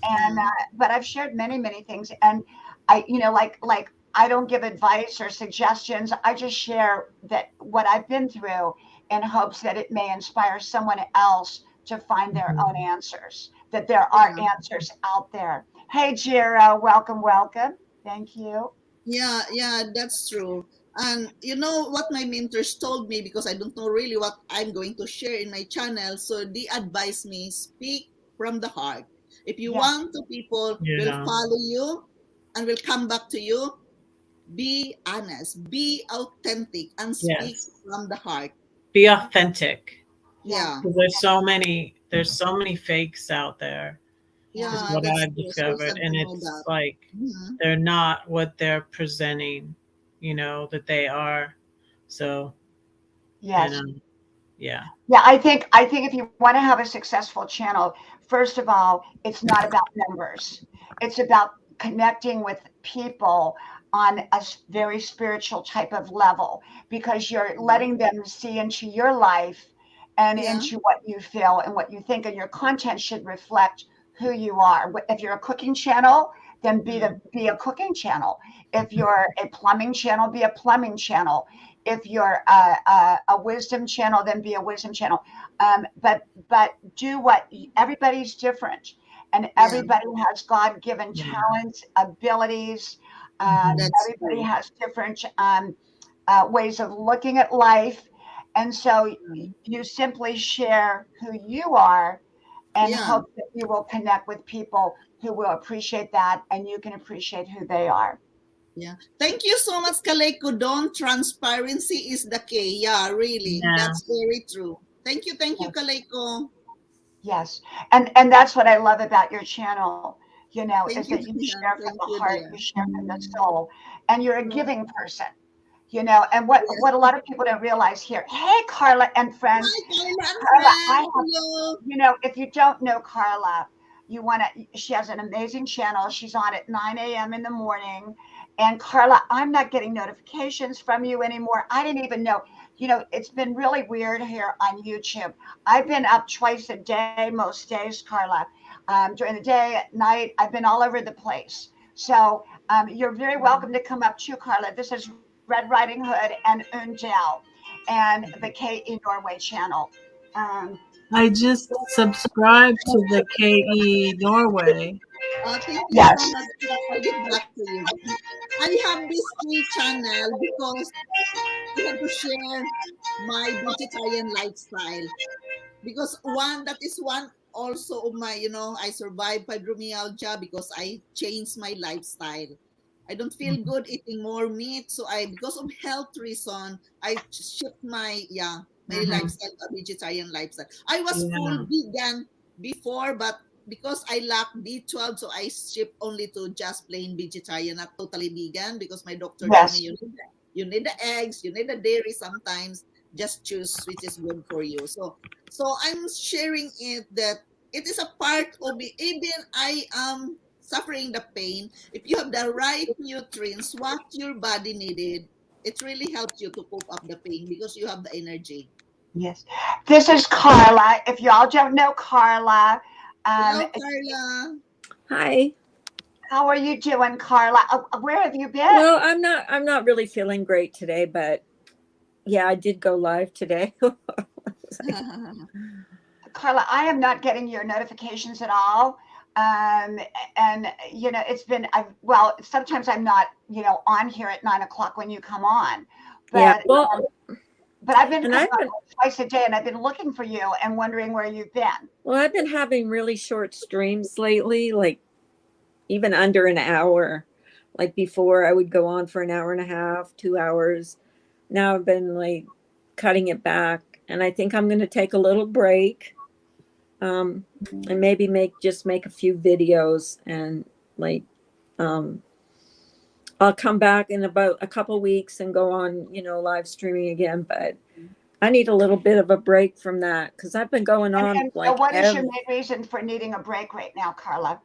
And mm, but I've shared many things, and like I don't give advice or suggestions. I just share that what I've been through in hopes that it may inspire someone else to find their own mhm. answers, that there are yeah. answers out there. Hey, Jira, welcome, welcome. Thank you. Yeah, that's true. And you know what my mentors told me because I don't know really what I'm going to share in my channel. So they advised me speak from the heart. If you Yeah, want to, people will Yeah, follow you and will come back to you. be honest, be authentic, and speak Yes. from the heart. Be authentic. Yes. Yeah, Because there's so many fakes out there, is Yeah. yeah, what that's I've true. So discovered. sad to And know it's that. like Hmm. they're not what they're presenting, that they are. So, and Yes. yeah. Yeah, I think if you want to have a successful channel, first of all, it's not about numbers. It's about connecting with people on a very spiritual type of level because you're letting them see into your life and Yeah, into what you feel and what you think, and your content should reflect who you are. If you're a cooking channel, then mm, be a cooking channel. If you're a plumbing channel, be a plumbing channel. If you're a wisdom channel, then be a wisdom channel. But do what everybody's different, and yeah, everybody has God given Yeah. talents, abilities. Hmm. that's Everybody true. has different ways of looking at life, and so Mm, you simply share who you are and yeah, hope that you will connect with people who will appreciate that, and you can appreciate who they are. yeah. Thank you so much, Kaleko. Don, transparency is the key. Yeah, really, Yeah. that's very true. Thank you, Kaleko. Yes. And that's what I love about your channel, is Thank that you, you dear. share from Thank the you, heart, dear. you share from the soul, and you're a True. giving person, and what a lot of people don't realize here. Hey, Carla and friends. Hi, Carla and Carla, I friends. have, Hello. if you don't know Carla, she has an amazing channel. She's on at 9 a.m. in the morning. And Carla, I'm not getting notifications from you anymore. I didn't even know. It's been really weird here on YouTube. I've been up twice a day, most days, Carla. During the day, at night, I've been all over the place. So you're very welcome to come up too, Carla. This is Red Riding Hood and Undell and the KE Norway channel. Um, I just subscribed to the KE Norway. Thank you so yes, much. I'll get back to you. I have this free channel because I have to share my vegetarian lifestyle. Because that is one also of my, I survived fibromyalgia because I changed my lifestyle. I don't feel Mhm. good eating more meat, so because of health reason, I shift my Mhm. lifestyle to a vegetarian lifestyle. I was full Yeah. vegan before, but because I lack B12, so I shift only to just plain vegetarian, not totally vegan, because my doctor told me yes, you need the eggs, you need the dairy sometimes. Just choose which is good for you. So I'm sharing it that it is a part of it. Even I am suffering the pain. If you have the right nutrients, what your body needed, it really helps you to cope up the pain because you have the energy. yes. This is Carla. If y'all don't know Carla, um, Hello, Carla. Hi. how are you doing, Carla? Where have you been? Well, I'm not really feeling great today, but yeah, I did go live today. Carla, I am not getting your notifications at all. Um, and it's been well. Sometimes I'm not, on here at 9 o'clock when you come on, Yeah. but Well, I've been and coming I've on been twice a day, and I've been looking for you and wondering where you've been. I've been having really short streams lately, like even under an hour. Like before I would go on for an hour and a half, 2 hours. Now I've been like cutting it back, and I think I'm going to take a little break. And maybe make a few videos and like um I'll come back in about a couple weeks and go on, live streaming again. But I need a little bit of a break from that because I've been going And on and so, like what is your main reason for needing a break right now, Carla?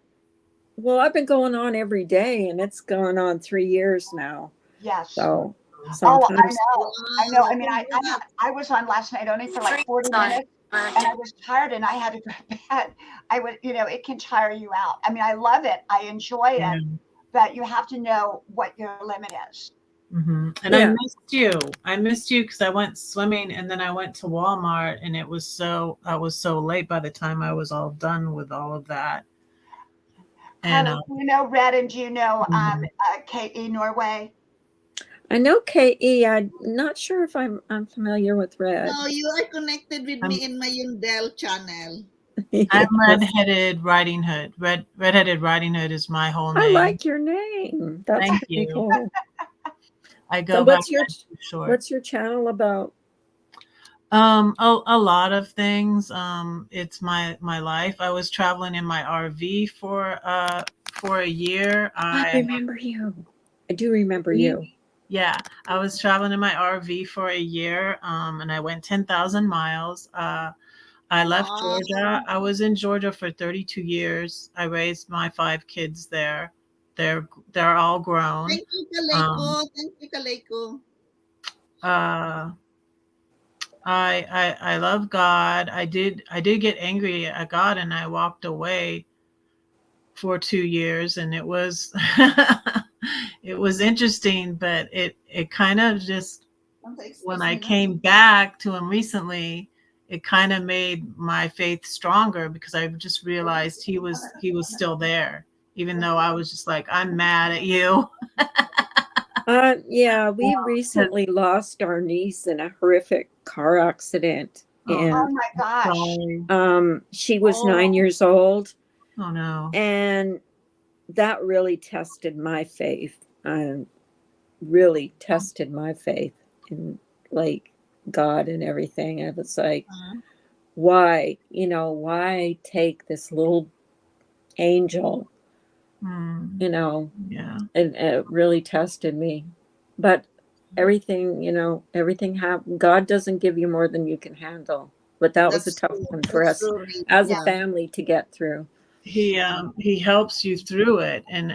I've been going on every day, and it's going on 3 years now. Yes. So Oh, I sometimes, know. I know. Wow, I mean, congrats. I was on last night only for like 40 minutes, and I was tired, and I had to go to bed. It can tire you out. I mean, I love it. I enjoy it, Yeah. but you have to know what your limit is. And I yeah, missed you. I missed you because I went swimming and then I went to Walmart and I was so late by the time I was all done with all of that. And Carla, do you know Red and do you know mhm. KE Norway? I know KE. I'm not sure if I'm familiar with Red. No, you are connected with I'm me in my Yundel channel. I'm Yes. Redheaded Riding Hood. Redheaded Riding Hood is my whole I name. like your name. That's Thank pretty you. cool. I So go by short. what's your channel about? A lot of things. It's my life. I was traveling in my RV for a year. I remember you. I do remember you. Yeah, I was traveling in my RV for a year. And I went 10,000 miles. I left Georgia. I was in Georgia for 32 years. I raised my 5 kids there. They're all grown. Thank you, Kaleko. Thank you, Kaleko. Uh, I love God. I did get angry at God, and I walked away for 2 years, and it was it was interesting, but it kind of just, when I came back to him recently, it kind of made my faith stronger, because I just realized he was still there, even though I was just like, I'm mad at you. Yeah, we recently lost our niece in a horrific car accident. And Oh my gosh. she was 9 years old. Oh no. And that really tested my faith. Really tested my faith in like God and everything. I was like, why take this little angel? Yeah. And it really tested me. But everything God doesn't give you more than you can handle. But that was a tough one for us as a family to get through. He helps you through it, and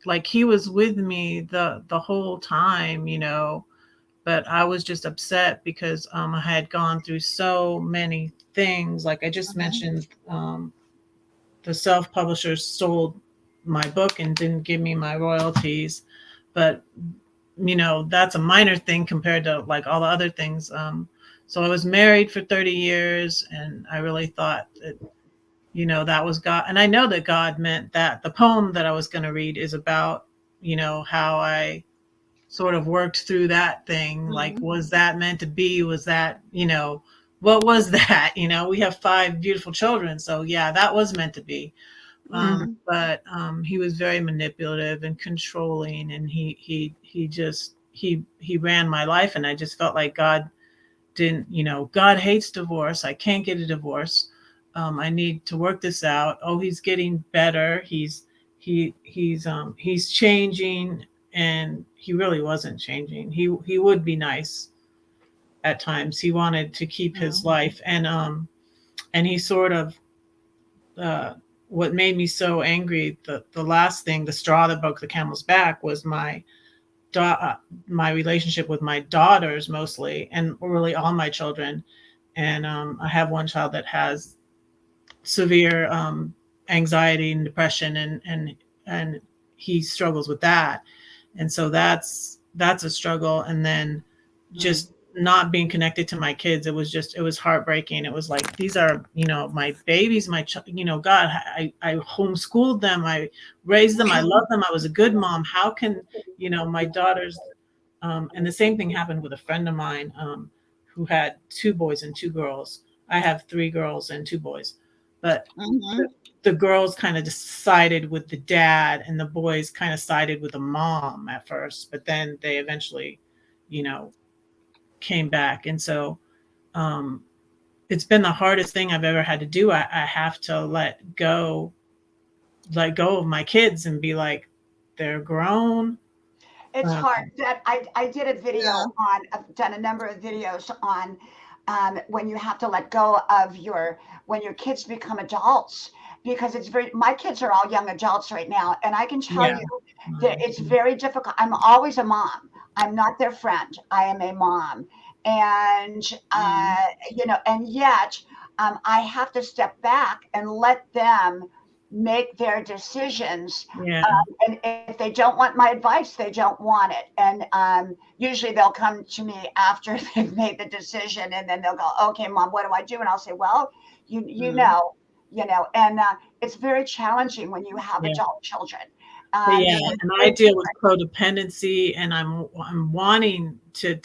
like, he was with me the whole time, but I was just upset because I had gone through so many things. Like I just mentioned, the self-publishers sold my book and didn't give me my royalties, but that's a minor thing compared to like all the other things. So I was married for 30 years, and I really thought that that was God. And I know that God meant that. The poem that I was going to read is about how I sort of worked through that thing. Like, was that meant to be? Was that, what was that? We have 5 beautiful children, so yeah, that was meant to be. But he was very manipulative and controlling, and he ran my life, and I just felt like God didn't, God hates divorce. I can't get a divorce. I need to work this out. Oh, he's getting better. He's changing, and he really wasn't changing. He would be nice at times. He wanted to keep his life, and he sort of, what made me so angry, the last thing, the straw that broke the camel's back, was my relationship with my daughters mostly, and really all my children. And I have one child that has severe anxiety and depression, and he struggles with that. And so that's a struggle. And then just not being connected to my kids, it was heartbreaking. It was like, these are, my babies, God, I homeschooled them. I raised them. I love them. I was a good mom. How can, my daughters, and the same thing happened with a friend of mine, who had 2 boys and 2 girls. I have 3 girls and 2 boys, but the girls kind of sided with the dad, and the boys kind of sided with the mom at first, but then they eventually, came back. And so it's been the hardest thing I've ever had to do. I have to let go of my kids and be like, they're grown. It's hard. That I did a video on. I've done a number of videos on when you have to let go of when your kids become adults, because my kids are all young adults right now, and I can tell you that it's very difficult. I'm always a mom. I'm not their friend. I am a mom, and and yet I have to step back and let them make their decisions. And if they don't want my advice, they don't want it. And usually they'll come to me after they've made the decision, and then they'll go, okay, Mom, what do I do? And I'll say, well, you know, and it's very challenging when you have adult children. And I deal with codependency, and I'm wanting to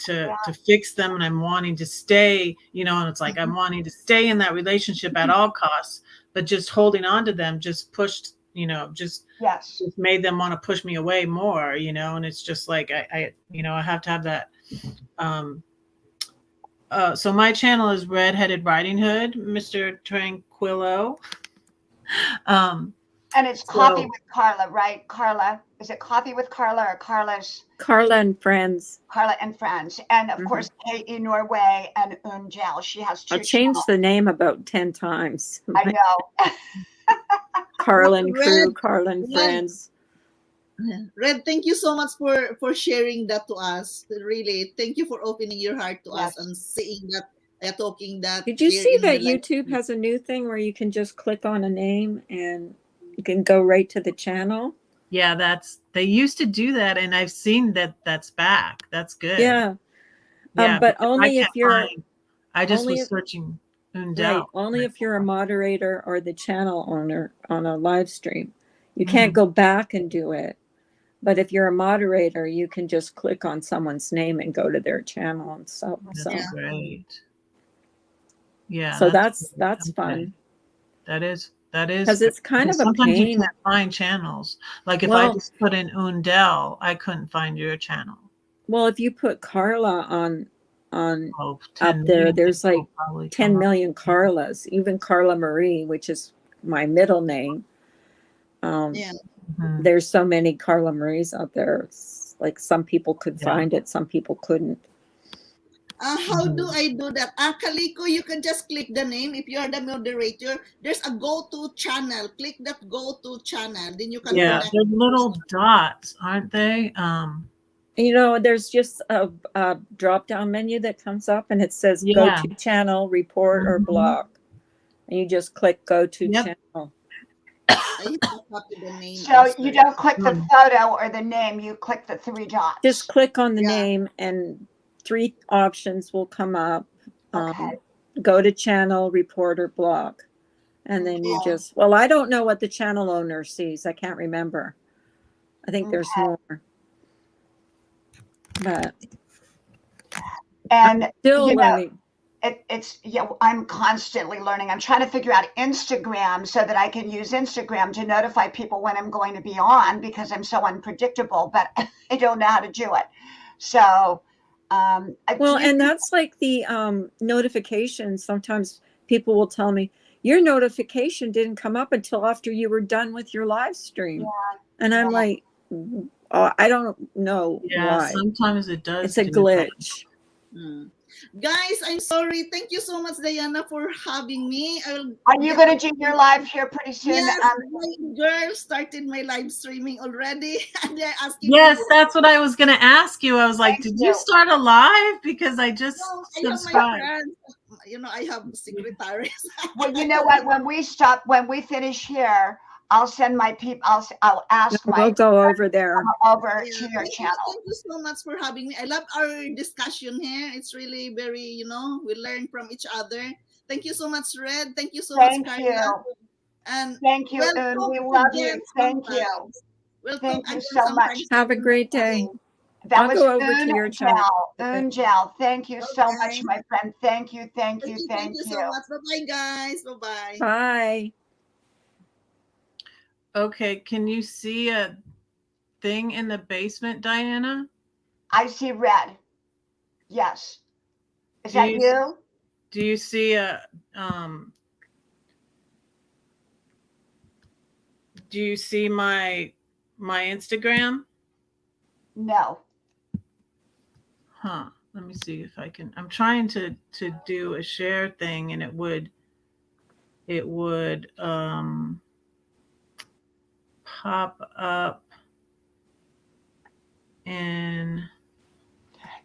fix them, and I'm wanting to stay, and it's like, I'm wanting to stay in that relationship at all costs, but just holding on to them just pushed just Yes. made them want to push me away more, and it's just like I I have to have that. So my channel is Redheaded Riding Hood, Mr. Tranquillo. And it's Coffee with Carla, right? Carla, is it Coffee with Carla or Carla's? Carla and Friends. Carla and Friends, and of course K.E. Norway and Unjel. She has two. I've changed the name about 10 times. I know. Carla and Crew, Red, Carla and Friends. Red, thank you so much for sharing that to us. Really, thank you for opening your heart to us and saying that, talking that. Did you here see in that the live YouTube stream. has a new thing where you can just click on a name and you can go right to the channel? Yeah, they used to do that, and I've seen that's back. That's good. Yeah. Yeah, but only if you're I just was searching Undel. Right. Only if you're a moderator or the channel owner on a live stream. You can't go back and do it. But if you're a moderator, you can just click on someone's name and go to their channel and so. That's great. Yeah. So that's fun. That is because it's kind of a sometimes pain. you can't find channels. Like if I just put in Undel, I couldn't find your channel. Well, if you put Carla on up 10 there, there's like 10 come million Carlas, even Carla Marie, which is my middle name. There's so many Carla Maries out there. It's like some people could find it, some people couldn't. How do I do that? Kaliko, you can just click the name. If you are the moderator, there's a go-to channel. Click that go-to channel. Then you can they're little dots, aren't they? There's just a drop-down menu that comes up and it says go to channel, report, or blog. And you just click go to channel. So you don't click the photo or the name, you click the three dots. Just click on the name and 3 options will come up. Go to channel, report, or blog. And then you just, I don't know what the channel owner sees. I can't remember. I think there's more. But and still learning. I'm constantly learning. I'm trying to figure out Instagram so that I can use Instagram to notify people when I'm going to be on because I'm so unpredictable, but I don't know how to do it. So, and that's like the notifications. Sometimes people will tell me your notification didn't come up until after you were done with your live stream. And I'm like, I don't know why. Sometimes it does. It's a glitch. Guys, I'm sorry. Thank you so much, Dianna, for having me. Are you going to do your live here pretty soon? Yes, my girl started my live streaming already. And they're asking that's what I was going to ask you. I was like, did you start a live? Because I just subscribed. I have my friends. I have secretaries. Well, you know what? When we finish here, I'll send my people. I'll ask my. We'll go over there. Over to your channel. Thank you so much for having me. I love our discussion here. It's really very, we learn from each other. Thank you so much, Red. Thank you so much, Carla. And thank you, we love you. Thank you. Thank you so much. Have a great day. That I'll was go over to your channel. Unjel. Thank you so much, my friend. Thank you. Thank you so much. Bye-bye, guys. Bye-bye. Bye. Okay, can you see a thing in the basement, Dianna? I see red. Yes. Is that you? Do you see a do you see my Instagram? No. Huh. Let me see if I can. I'm trying to do a share thing and it would pop up in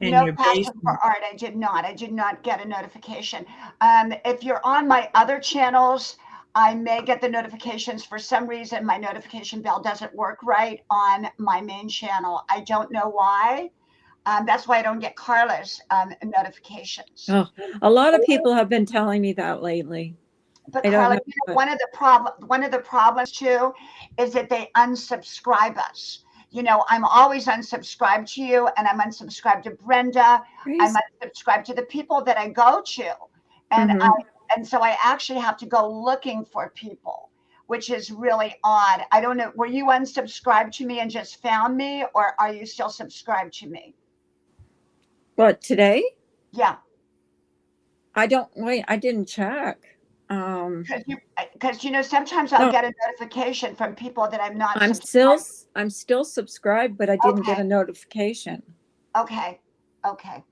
no, your Pastor basement. For Art, I did not get a notification. If you're on my other channels, I may get the notifications. For some reason, my notification bell doesn't work right on my main channel. I don't know why. That's why I don't get Carla's notifications. Oh, a lot of people have been telling me that lately. But Carla, one of the problems too is that they unsubscribe us. I'm always unsubscribed to you, and I'm unsubscribed to Brenda. I'm unsubscribed to the people that I go to, and so I actually have to go looking for people. which is really odd. I don't know. Were you unsubscribed to me and just found me, or are you still subscribed to me? But today, Yeah. I didn't check. Because sometimes I'll No, get a notification from people that I'm not I'm still subscribed. I'm still subscribed, but I didn't get Okay. a notification. Okay. Okay.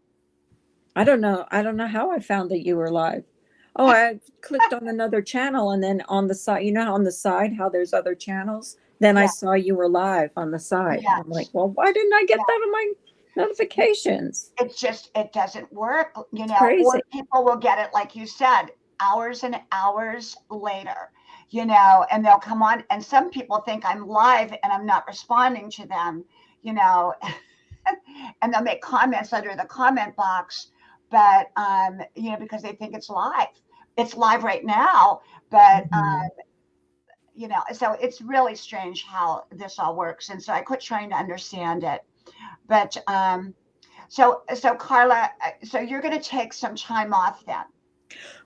I don't know. I don't know how I found that you were live. Oh, I clicked on another channel, and then on the side, on the side how there's other channels. Then I Yeah. saw you were live on the side. And I'm like, Yes. well, why didn't I get Yeah. that on my notifications? It's just, it doesn't work, It's or crazy. people will get it, like you said, hours and hours later, and they'll come on, and some people think I'm live and I'm not responding to them, and they'll make comments under the comment box, but, because they think it's live. It's live right now, but, so it's really strange how this all works. And so I quit trying to understand it. But, so Carla, so you're going to take some time off then.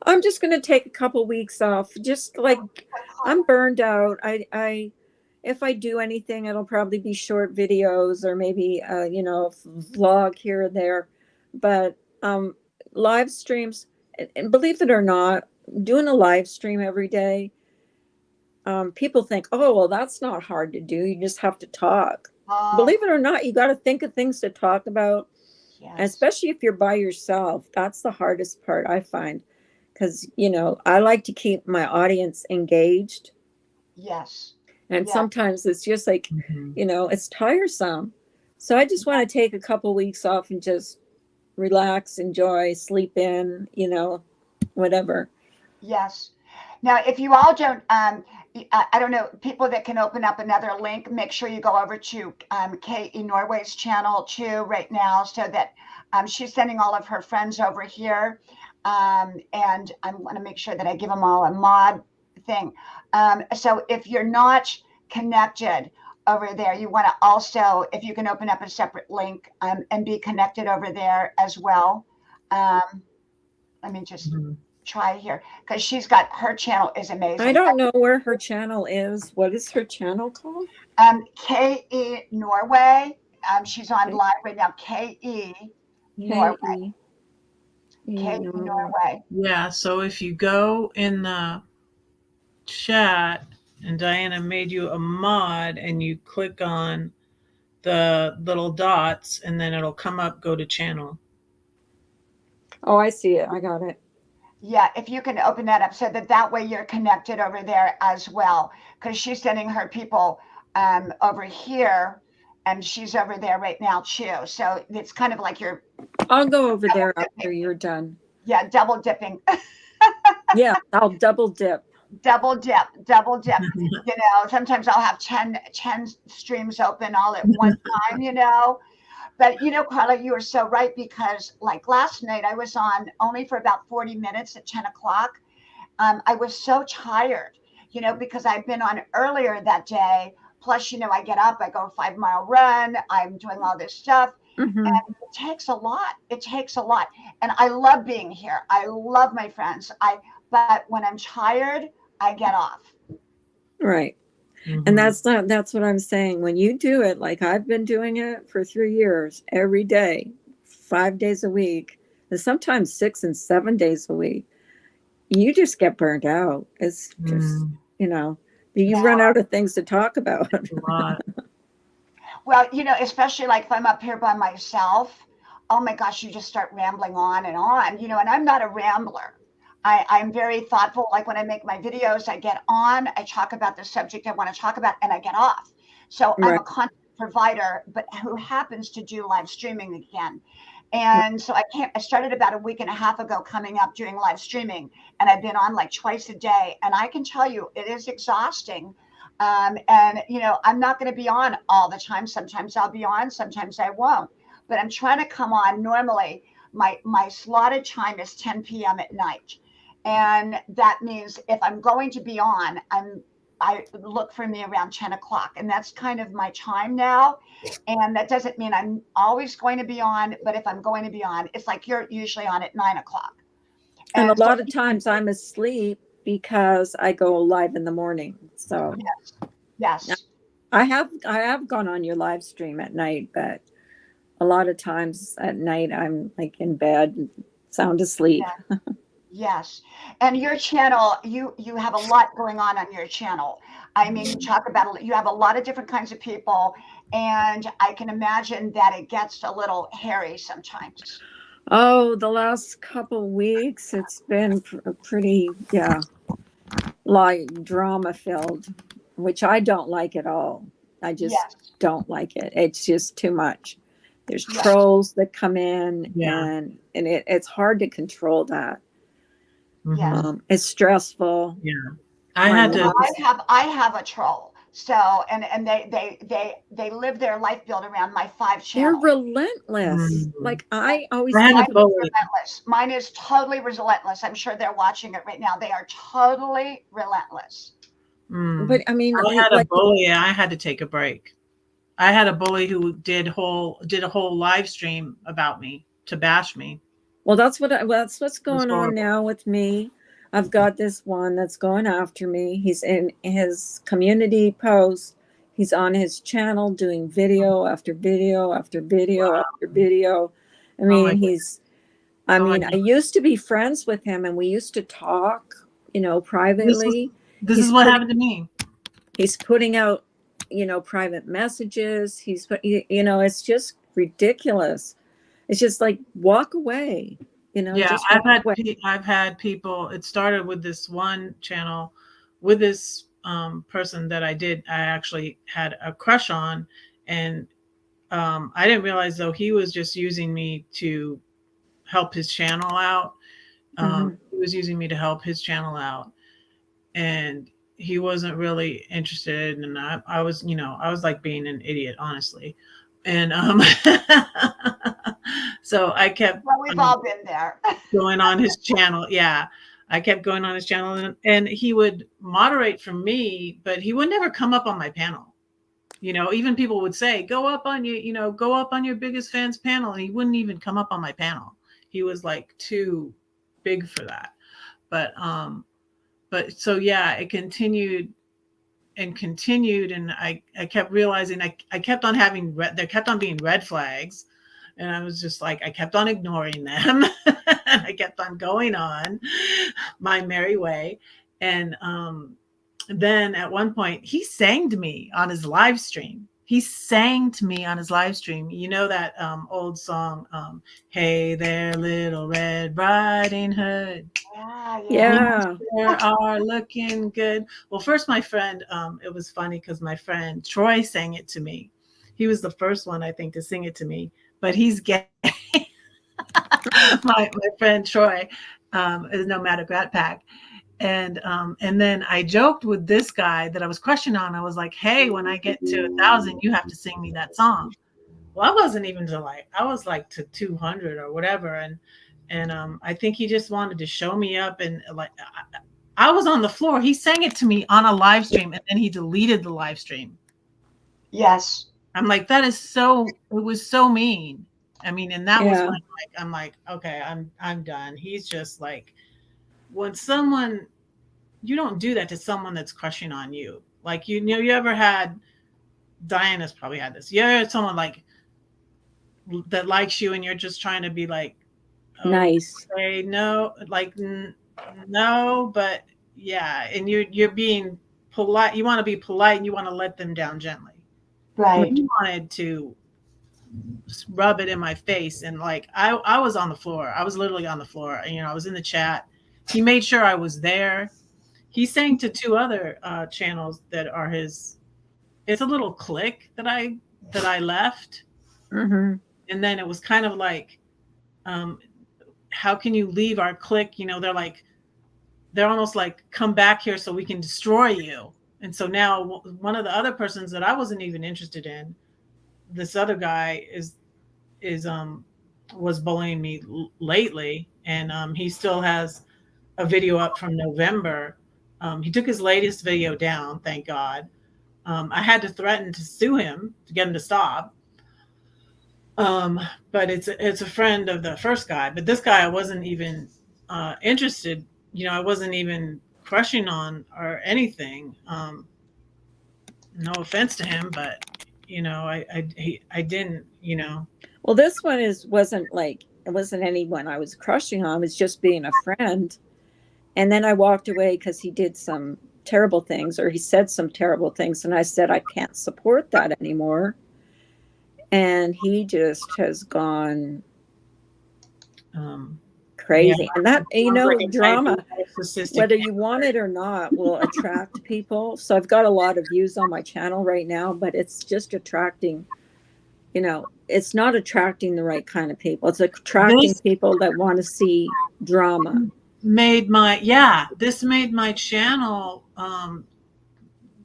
I'm just going to take a couple weeks off. Just like I'm burned out. If I do anything, it'll probably be short videos or maybe a vlog here and there. But live streams, and believe it or not, doing a live stream every day, people think, oh, well, that's not hard to do. You just have to talk. Believe it or not, you got to think of things to talk about. Yes. Especially if you're by yourself. That's the hardest part, I find, because I like to keep my audience engaged. Yes. And sometimes it's just like, it's tiresome. So I just want to take a couple weeks off and just relax, enjoy, sleep in, whatever. Yes. Now, if you all don't, I don't know, people that can open up another link, make sure you go over to K.E. Norway's channel too right now, so that she's sending all of her friends over here. And I want to make sure that I give them all a mod thing. So if you're not connected over there, you want to also, if you can open up a separate link and be connected over there as well. Let me just try here, because she's got, her channel is amazing. I don't know where her channel is. What is her channel called? K.E. Norway. She's on live right now. K.E. Norway. K.E. Norway. Yeah, so if you go in the chat and Dianna made you a mod and you click on the little dots and then it'll come up, go to channel. Oh, I see it. I got it. Yeah, if you can open that up so that way you're connected over there as well, because she's sending her people over here, and she's over there right now too. So it's kind of like you're. I'll go over there after you're done. Yeah, double dipping. Yeah, I'll double dip. Double dip. Sometimes I'll have 10 streams open all at one time, But, Carla, you are so right, because like last night I was on only for about 40 minutes at 10 o'clock. I was so tired, because I've been on earlier that day. Plus, I get up, I go a 5-mile run. I'm doing all this stuff. Mm-hmm. And it takes a lot. It takes a lot. And I love being here. I love my friends. But when I'm tired, I get off. Right. And that's what I'm saying. When you do it, like I've been doing it for 3 years, every day, 5 days a week, and sometimes 6 and 7 days a week, you just get burnt out. It's just, you run out of things to talk about. Well, especially like if I'm up here by myself, oh my gosh, you just start rambling on, and I'm not a rambler. I'm very thoughtful. Like when I make my videos, I get on, I talk about the subject I want to talk about, and I get off. So I'm a content provider, but who happens to do live streaming again. And so I started about a week and a half ago coming up doing live streaming, and I've been on like twice a day. And I can tell you it is exhausting. And, I'm not going to be on all the time. Sometimes I'll be on, sometimes I won't. But I'm trying to come on normally. My slotted time is 10 p.m. at night. And that means if I'm going to be on, I look for me around 10 o'clock. And that's kind of my time now. And that doesn't mean I'm always going to be on. But if I'm going to be on, it's like you're usually on at 9 o'clock. And a lot of times I'm asleep because I go live in the morning. So Yes. I have gone on your live stream at night, but a lot of times at night I'm like in bed, sound asleep. Yeah. Yes. And your channel, you have a lot going on your channel. I mean, you talk about you have a lot of different kinds of people, and I can imagine that it gets a little hairy sometimes. Oh, the last couple weeks it's been pretty, yeah, like drama filled, which I don't like at all. I just Yes. don't like it. It's just too much. There's Yes. trolls that come in, Yeah. and it's hard to control that. Yes. It's stressful. Yeah. I My had to. mom, I have a troll. So and they live their life built around my 5 they're channels. relentless. Mm. Like I always I had think a Mine is bully. relentless. Mine is totally relentless. I'm sure they're watching it right now. They are totally relentless. but I mean, I had a like, bully. I had to take a break. I had a bully who did a whole live stream about me to bash me. well, that's what's It was going on horrible. now with me. I've got this one that's going after me. He's in his community post. He's on his channel doing video after video after video after video. I Oh my mean, god. Oh my I god. used to be friends with him and we used to talk, This was privately. this is He's what putting happened to me. he's putting out, private messages. It's just ridiculous. It's just like walk away, Yeah, just walk away. I've had people. It started with this one channel, with this person that I actually had a crush on, and I didn't realize though he was just using me to help his channel out. Mhm. He was using me to help his channel out, and he wasn't really interested. And I was, I was like being an idiot, honestly. And so I kept Well, we've all been there. going on his channel. Yeah. I kept going on his channel, and he would moderate for me, but he would never come up on my panel. Even people would say, go up on your biggest fans panel. And he wouldn't even come up on my panel. He was like too big for that. But so yeah, it continued and continued. And I kept realizing I kept on there kept on being red flags. And I was just like, I kept on ignoring them. And I kept on going on my merry way. And then at one point, he sang to me on his live stream. He sang to me on his live stream. You know that old song, Hey There, Little Red Riding Hood. Yeah, We yeah. Yeah. sure are looking good. Well, first, my friend, it was funny because my friend Troy sang it to me. He was the first one, I think, to sing it to me, but he's gay. my friend Troy is Nomadic Rat Pack. And then I joked with this guy that I was crushing on. I was like, hey, when I get to 1,000, you have to sing me that song. Well, I wasn't even I was like to 200 or whatever. And I think he just wanted to show me up. And like, I was on the floor. He sang it to me on a live stream, and then he deleted the live stream. Yes. I'm like, it was so mean. I mean, and that was Yeah. when I'm like, okay, I'm done. He's just like, when someone, you don't do that to someone that's crushing on you. Like, you ever had, Diana's probably had this. You ever had someone like that likes you and you're just trying to be like, Nice. okay, no, like, no, but yeah. And you're being polite. You want to be polite and you want to let them down gently. Right. He wanted to rub it in my face. And like, I was on the floor. I was literally on the floor. I was in the chat. He made sure I was there. He sang to two other channels that are his. It's a little clique that I left, Hmm. and then it was kind of like, how can you leave our clique? They're almost like, come back here so we can destroy you. And so now one of the other persons that I wasn't even interested in, this other guy is was bullying me lately, and he still has a video up from November. He took his latest video down, thank God. I had to threaten to sue him to get him to stop. But it's a friend of the first guy. But this guy, I wasn't even interested. I wasn't even crushing on or anything. No offense to him, but I didn't. Well, this one wasn't like, it wasn't anyone I was crushing on. It was just being a friend. And then I walked away because he did some terrible things, or he said some terrible things. And I said, I can't support that anymore. And he just has gone crazy. Yeah. And that, Like drama, narcissistic. whether you want it or not, will attract people. So I've got a lot of views on my channel right now, but it's just attracting, it's not attracting the right kind of people. It's attracting people that want to see drama. This made my channel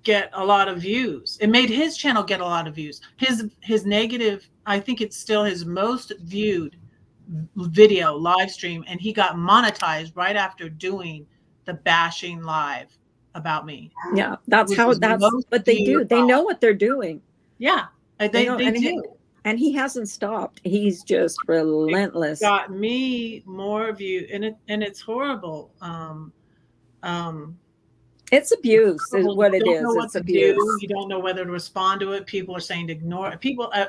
get a lot of views. It made his channel get a lot of views. His negative, I think it's still his most viewed video live stream, and he got monetized right after doing the bashing live about me. Yeah, that's what they do. They know what they're doing. Yeah, they do. And he hasn't stopped. He's just relentless. It got me more views, and it's horrible. It's abuse is what it is. It's abuse. You don't know whether to respond to it. People are saying to ignore it.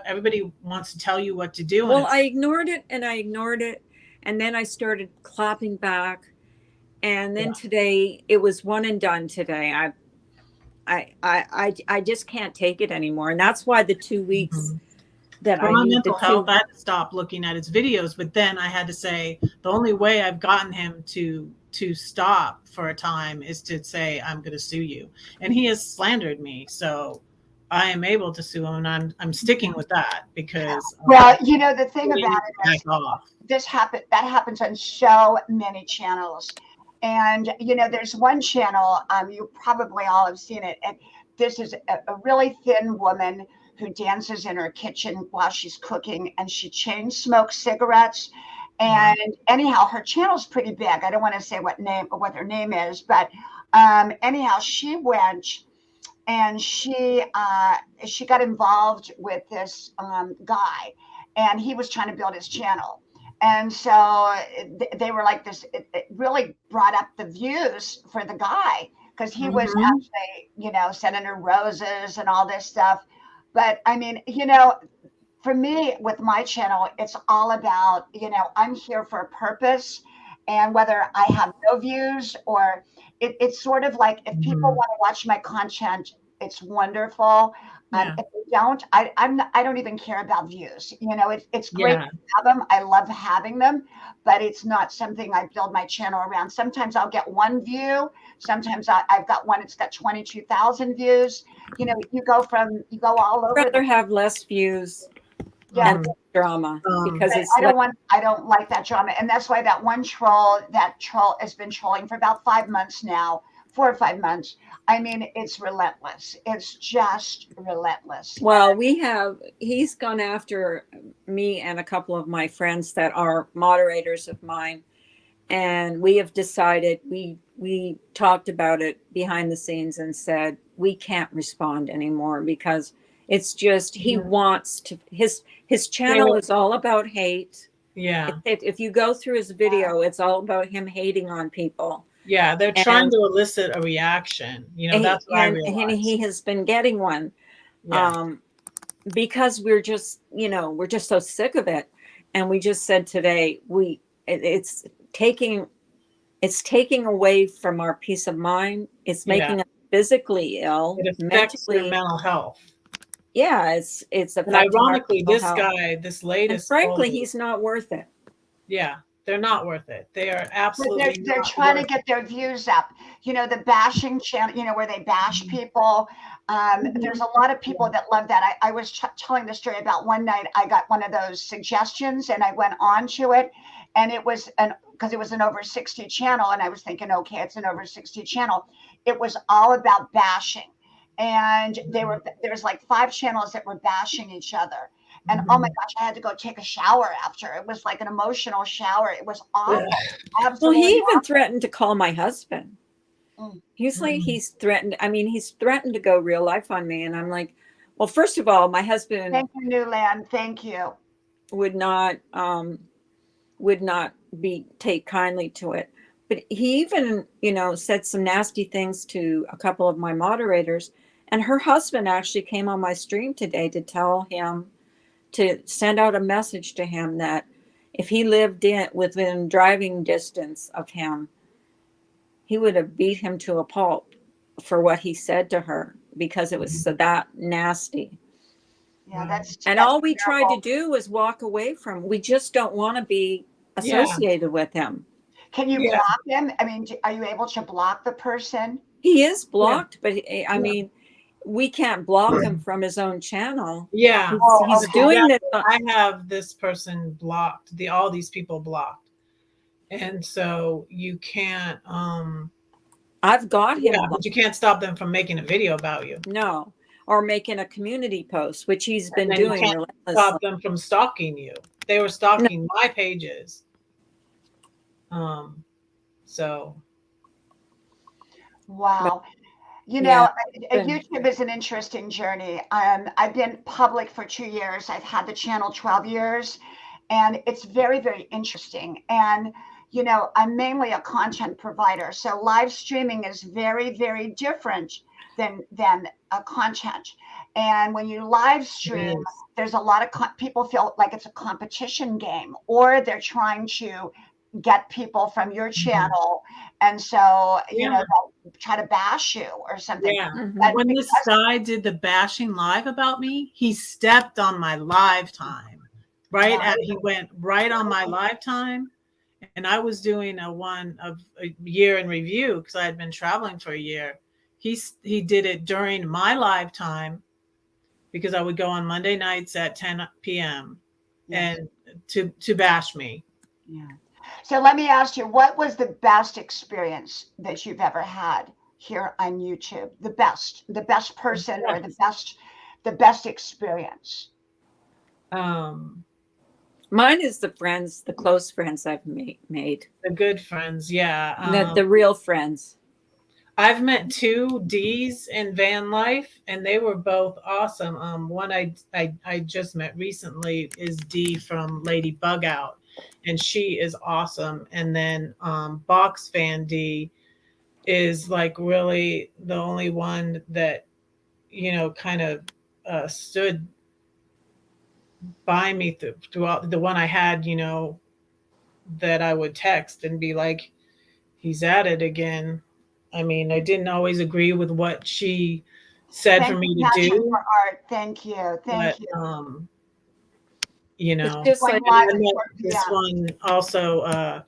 Everybody wants to tell you what to do. Well, I ignored it. And then I started clapping back. And then today it was one and done today. I just can't take it anymore. And that's why the 2 weeks that for my mental health, I had to stop looking at his videos. But then I had to say, the only way I've gotten him to stop for a time is to say, I'm going to sue you. And he has slandered me. So I am able to sue him, and I'm sticking with that because. Well, the thing about it is that happens on so many channels. And, there's one channel, you probably all have seen it. And this is a really thin woman who dances in her kitchen while she's cooking, and she chain smokes cigarettes. And anyhow, her channel's pretty big. I don't want to say what her name is, but anyhow, she went and she got involved with this guy, and he was trying to build his channel. And so they were like this. It really brought up the views for the guy because he was actually, sending her roses and all this stuff. But I mean, for me, with my channel, it's all about, I'm here for a purpose. And whether I have no views or it's sort of like if people want to watch my content, it's wonderful. If they don't, I don't even care about views. It's great to have them. I love having them, but it's not something I build my channel around. Sometimes I'll get one view. Sometimes I've got one that's got 22,000 views. You go all over. I'd rather have less views. And drama because it's I don't like that drama. And that's why that troll has been trolling for about 5 months now, 4 or 5 months. I mean, it's relentless. It's just relentless. Well, he's gone after me and a couple of my friends that are moderators of mine. And we have decided, we talked about it behind the scenes and said, we can't respond anymore because it's just, he wants to, his channel is all about hate. Yeah. If you go through his video, it's all about him hating on people. Yeah, they're trying to elicit a reaction. That's what I realized. And he has been getting one because we're just so sick of it. And we just said today, it's taking away from our peace of mind. It's making us physically ill. It affects their mental health. Yeah, it's and ironically, this latest. And frankly, he's not worth it. Yeah, they're not worth it. They are absolutely. They're trying to get their views up. The bashing channel, where they bash people. There's a lot of people that love that. I was telling the story about one night I got one of those suggestions and I went on to it, and it was because it was an over 60 channel, and I was thinking, okay, it's an over 60 channel. It was all about bashing. And there was like 5 channels that were bashing each other. And oh my gosh, I had to go take a shower after. It was like an emotional shower. It was awful. Absolutely. Well, he even threatened to call my husband. He's threatened. I mean, he's threatened to go real life on me. And I'm like, well, first of all, my husband. Thank you, Newland. Thank you. Would not take kindly to it. But he even, said some nasty things to a couple of my moderators. And her husband actually came on my stream today to tell him to send out a message to him that if he lived within driving distance of him, he would have beat him to a pulp for what he said to her because it was so that nasty. Yeah, and all we tried to do was walk away from. We just don't want to be associated with him. Can you block him? I mean, are you able to block the person? He is blocked, but I mean, we can't block him from his own channel. Yeah, he's doing this. I have this person blocked. All these people blocked, and so you can't. I've got him. Yeah, but you can't stop them from making a video about you. No, or making a community post, which he's been doing. You can't stop them from stalking you. They were stalking my pages. So. Wow. YouTube is an interesting journey. I've been public for 2 years. I've had the channel 12 years, and it's very, very interesting. And, I'm mainly a content provider. So live streaming is very, very different than a content. And when you live stream, there's a lot of people feel like it's a competition game, or they're trying to get people from your channel, and so try to bash you or something. When this guy did the bashing live about me, he stepped on my live time. He went right on my live time, and I was doing a year in review because I had been traveling for a year. He did it during my live time because I would go on Monday nights at 10 p.m. and to bash me. Yeah. So let me ask you, what was the best experience that you've ever had here on YouTube? The best person or the best experience? Mine is the close friends I've made. The good friends, yeah. The real friends. I've met 2 D's in van life, and they were both awesome. One I just met recently is D from Lady Bug Out, and she is awesome. And then Box Fan D is like really the only one that kind of stood by me throughout. The one I had that I would text and be like, he's at it again. I mean, I didn't always agree with what she said for me to do. For art. Thank you. It's just like this one also,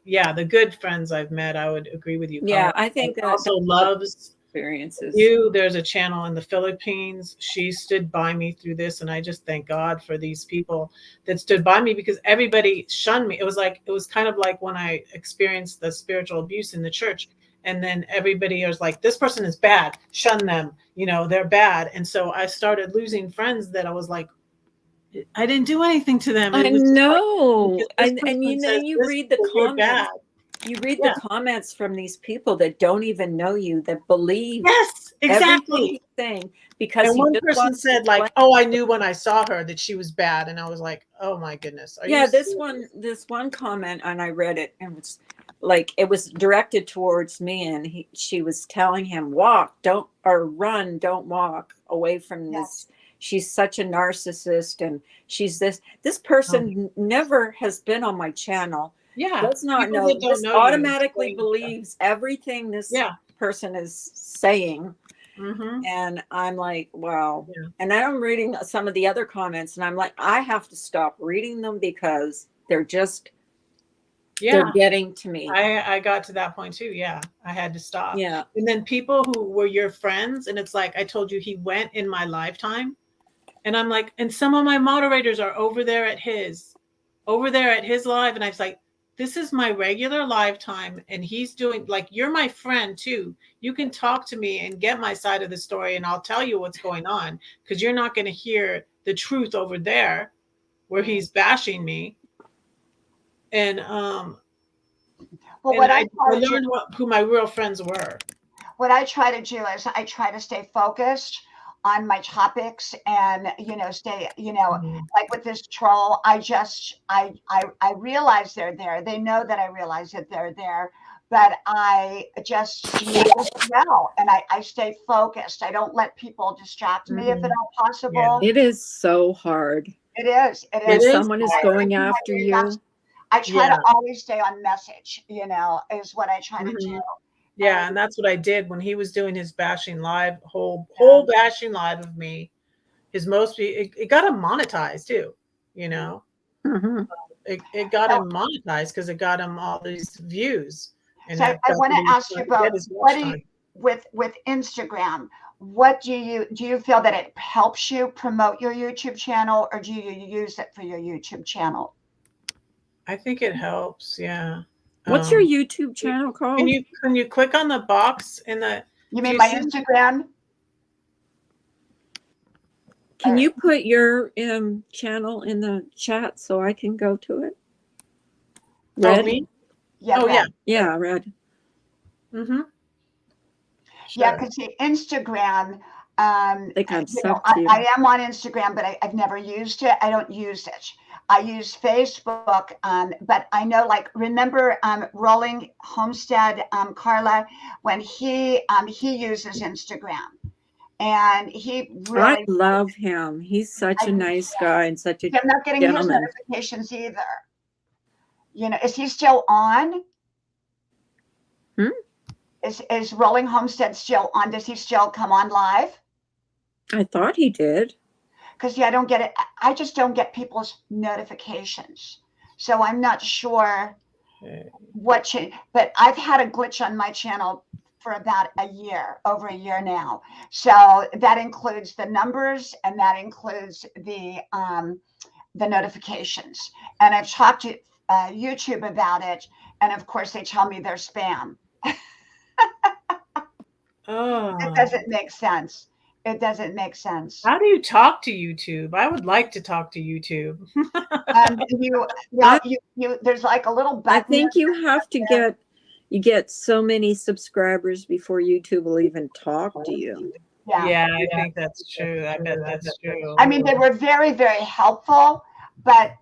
the good friends I've met, I would agree with you. Yeah, I think that also loves experiences. There's a channel in the Philippines. She stood by me through this, and I just thank God for these people that stood by me, because everybody shunned me. It was kind of like when I experienced the spiritual abuse in the church, and then everybody was like, this person is bad, shun them, they're bad. And so I started losing friends that I was like, I didn't do anything to them. I know. And you read the comments. You read the comments from these people that don't even know you, that believe exactly everything, because and one person said like, oh, I knew when I saw her that she was bad, and I was like, oh my goodness. This one comment, and I read it, and it's like, it was directed towards me, and she was telling him, run, don't walk away from this. She's such a narcissist, and she's this person never has been on my channel. Does not know. Just automatically believes everything this person is saying. And I'm like, wow. And I'm reading some of the other comments, and I'm like, I have to stop reading them because they're just they're getting to me. I got to that point too. I had to stop. And then people who were your friends, and it's like, I told you, he went in my lifetime, and I'm like, and some of my moderators are over there at his live, and I was like, this is my regular live time, and he's doing, like, you're my friend too. You can talk to me and get my side of the story, and I'll tell you what's going on, because you're not going to hear the truth over there where he's bashing me. And I learned who my real friends were. What I try to do is I try to stay focused on my topics, and stay, like with this troll, I realize they're there. They know that I realize that they're there, but I just well, and I stay focused. I don't let people distract me if at all possible. It is so hard It is. It when is. someone is going after you. I try Yeah. to always stay on message, is what I try to do. Yeah, and that's what I did when he was doing his bashing live, whole bashing live of me. His it got him monetized too, Mhm. It got him monetized because it got him all these views. And So I want to ask you both, what do you, time. with Instagram, what do you feel that it helps you promote your YouTube channel, or do you use it for your YouTube channel? I think it helps. Yeah. What's your YouTube channel called? Can you click on the box in the? You mean my Instagram? Can you put your channel in the chat so I can go to it? Red? Oh, me? Yeah. Oh, Red. Yeah, Red. Mm-hmm. Sure. Yeah, because the Instagram, I think I'm I am on Instagram, but I've never used it. I don't use it. I use Facebook, but I know, remember Rolling Homestead, Carla, when he uses Instagram, and he really. I love him. He's such a nice guy and such a I'm not getting gentleman. his notifications either. Is he still on? Is Rolling Homestead still on? Does he still come on live? I thought he did. Because I don't get it. I just don't get people's notifications, so I'm not sure what changed. But I've had a glitch on my channel for about over a year now. So that includes the numbers, and that includes the notifications. And I've talked to YouTube about it, and of course they tell me they're spam. It doesn't make sense. It doesn't make sense. How do you talk to YouTube? I would like to talk to YouTube. There's like a little button. I think you have to get so many subscribers before YouTube will even talk to you. Yeah, I think that's true. I bet that's true. I mean, they were very, very helpful, but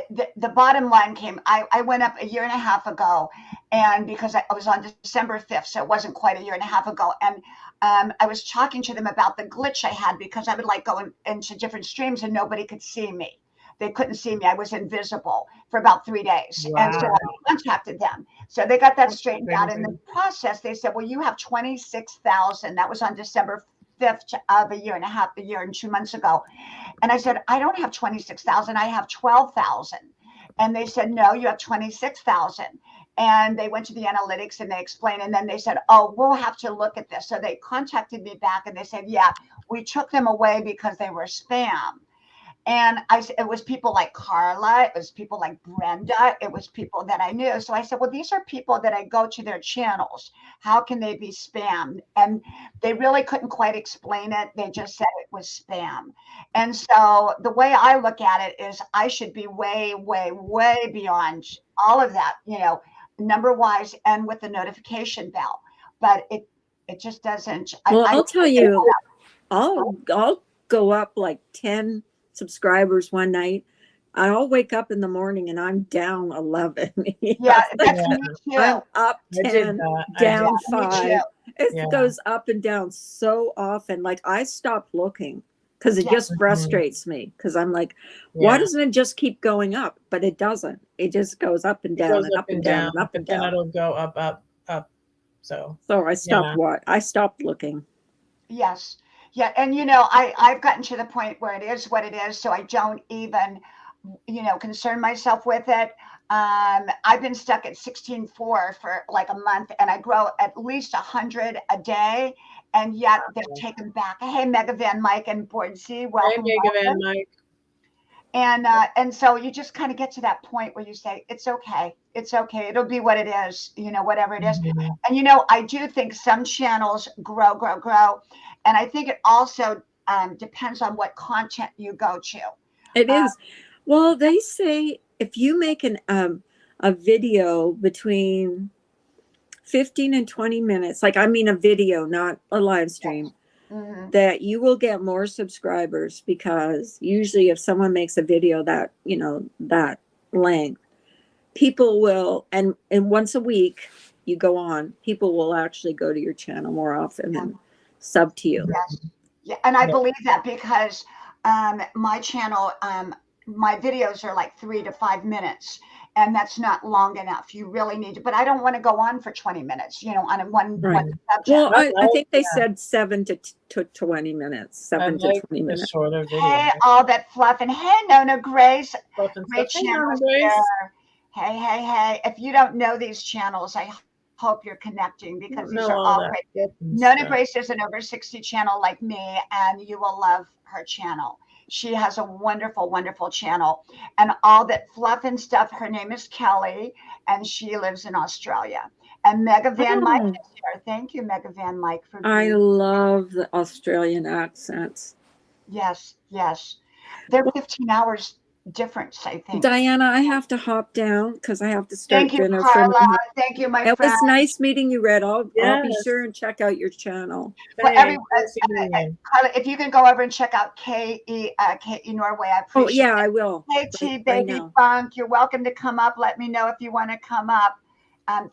the bottom line came. I went up a year and a half ago, and because I was on December 5th, so it wasn't quite a year and a half ago, and I was talking to them about the glitch I had, because I would go into different streams and nobody could see me. They couldn't see me. I was invisible for about 3 days. Wow. And so I contacted them. So they got that straightened out. In the process, they said, well, you have 26,000. That was on December 5th of a year and 2 months ago. And I said, I don't have 26,000. I have 12,000. And they said, no, you have 26,000. And they went to the analytics and they explained, and then they said, oh, we'll have to look at this. So they contacted me back and they said, yeah, we took them away because they were spam. And it was people like Carla, it was people like Brenda, it was people that I knew. So I said, well, these are people that I go to their channels. How can they be spam? And they really couldn't quite explain it. They just said it was spam. And so the way I look at it is I should be way, way, way beyond all of that, number wise and with the notification bell. But it just doesn't. I'll tell you, I'll go up like 10 subscribers one night. I'll wake up in the morning and I'm down 11. Yeah, that's me too. I'm up 10, down 5. It goes up and down so often. Like, I stopped looking because it just frustrates me, because I'm like, why doesn't it just keep going up? But it doesn't. It just goes up and down and up and down and up and down. Then it'll go up, up, up. So I stopped I stopped looking. Yes. Yeah. And, I've gotten to the point where it is what it is. So I don't even, concern myself with it. I've been stuck at 16.4 for like a month, and I grow at least 100 a day. And yet they're taken back. Hey, Megavan Mike and Boardsy. Welcome. Hey, Megavan Mike. And so you just kind of get to that point where you say, it's okay. It's okay. It'll be what it is, whatever it is. Mm-hmm. And, I do think some channels grow. And I think it also depends on what content you go to. It is. Well, they say if you make a video between 15 and 20 minutes, a video, not a live stream, mm-hmm. that you will get more subscribers, because usually if someone makes a video that, that length, people will, and once a week, you go on, people will actually go to your channel more often and sub to you. Yes. Yeah, and I believe that because my channel, my videos are like 3 to 5 minutes, and that's not long enough. You really need to, but I don't want to go on for 20 minutes, you know, on one subject. Well, I think they said 7 to 20 minutes, 7 to 20 minutes. Shorter video. Hey, all that fluff, and hey, Nona Grace, great Hey, Nona channels Grace. there. Hey. If you don't know these channels, I hope you're connecting because these are all great. Nona Grace is an over 60 channel like me, and you will love her channel. She has a wonderful, wonderful channel, and all that fluff and stuff. Her name is Kelly, and she lives in Australia. And Mega Van Mike is here. Thank you, Mega Van Mike, for being here. I love the Australian accents. Yes. They're 15 hours difference, I think. Diana, I have to hop down because I have to start Thank you, dinner. Carla. Thank you, my friend. It was nice meeting you, Red. I'll be sure and check out your channel. Well, Carla, if you can go over and check out KE Norway, I appreciate it. Oh, yeah, I will. KT Baby Funk, you're welcome to come up. Let me know if you want to come up.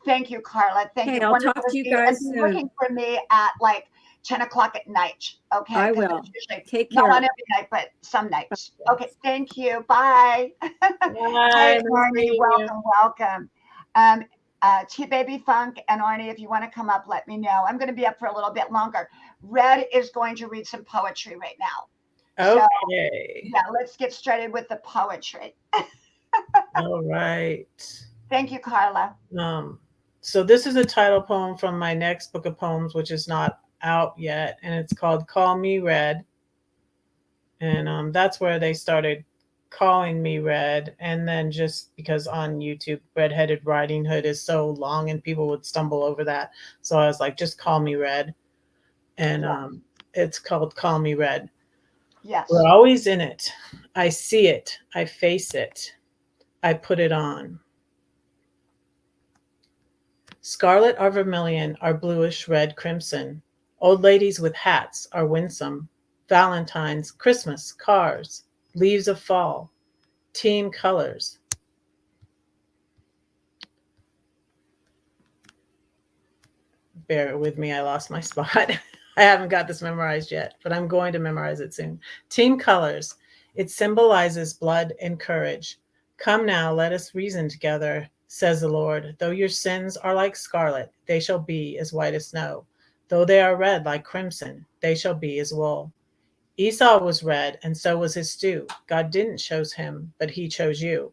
Thank you, Carla. Thank you. I'll talk to you guys soon. Be looking for me at like 10 o'clock at night. Okay. I will. Take care. Not on every night, but some nights. Okay. Thank you. Bye. Hi, Arnie. Welcome. T Baby Funk and Arnie, if you want to come up, let me know. I'm going to be up for a little bit longer. Red is going to read some poetry right now. Okay. So, yeah, let's get started with the poetry. All right. Thank you, Carla. So this is a title poem from my next book of poems, which is not out yet, and it's called Call Me Red. And that's where they started calling me Red. And then just because on YouTube, Redheaded Riding Hood is so long and people would stumble over that. So I was like, just call me Red. And it's called Call Me Red. Yes. We're always in it. I see it. I face it. I put it on. Scarlet are vermilion, are bluish red crimson. Old ladies with hats are winsome. Valentine's, Christmas, cars, leaves of fall, team colors. Bear with me, I lost my spot. I haven't got this memorized yet, but I'm going to memorize it soon. Team colors. It symbolizes blood and courage. Come now, let us reason together, says the Lord. Though your sins are like scarlet, they shall be as white as snow. Though they are red like crimson, they shall be as wool. Esau was red, and so was his stew. God didn't choose him, but he chose you.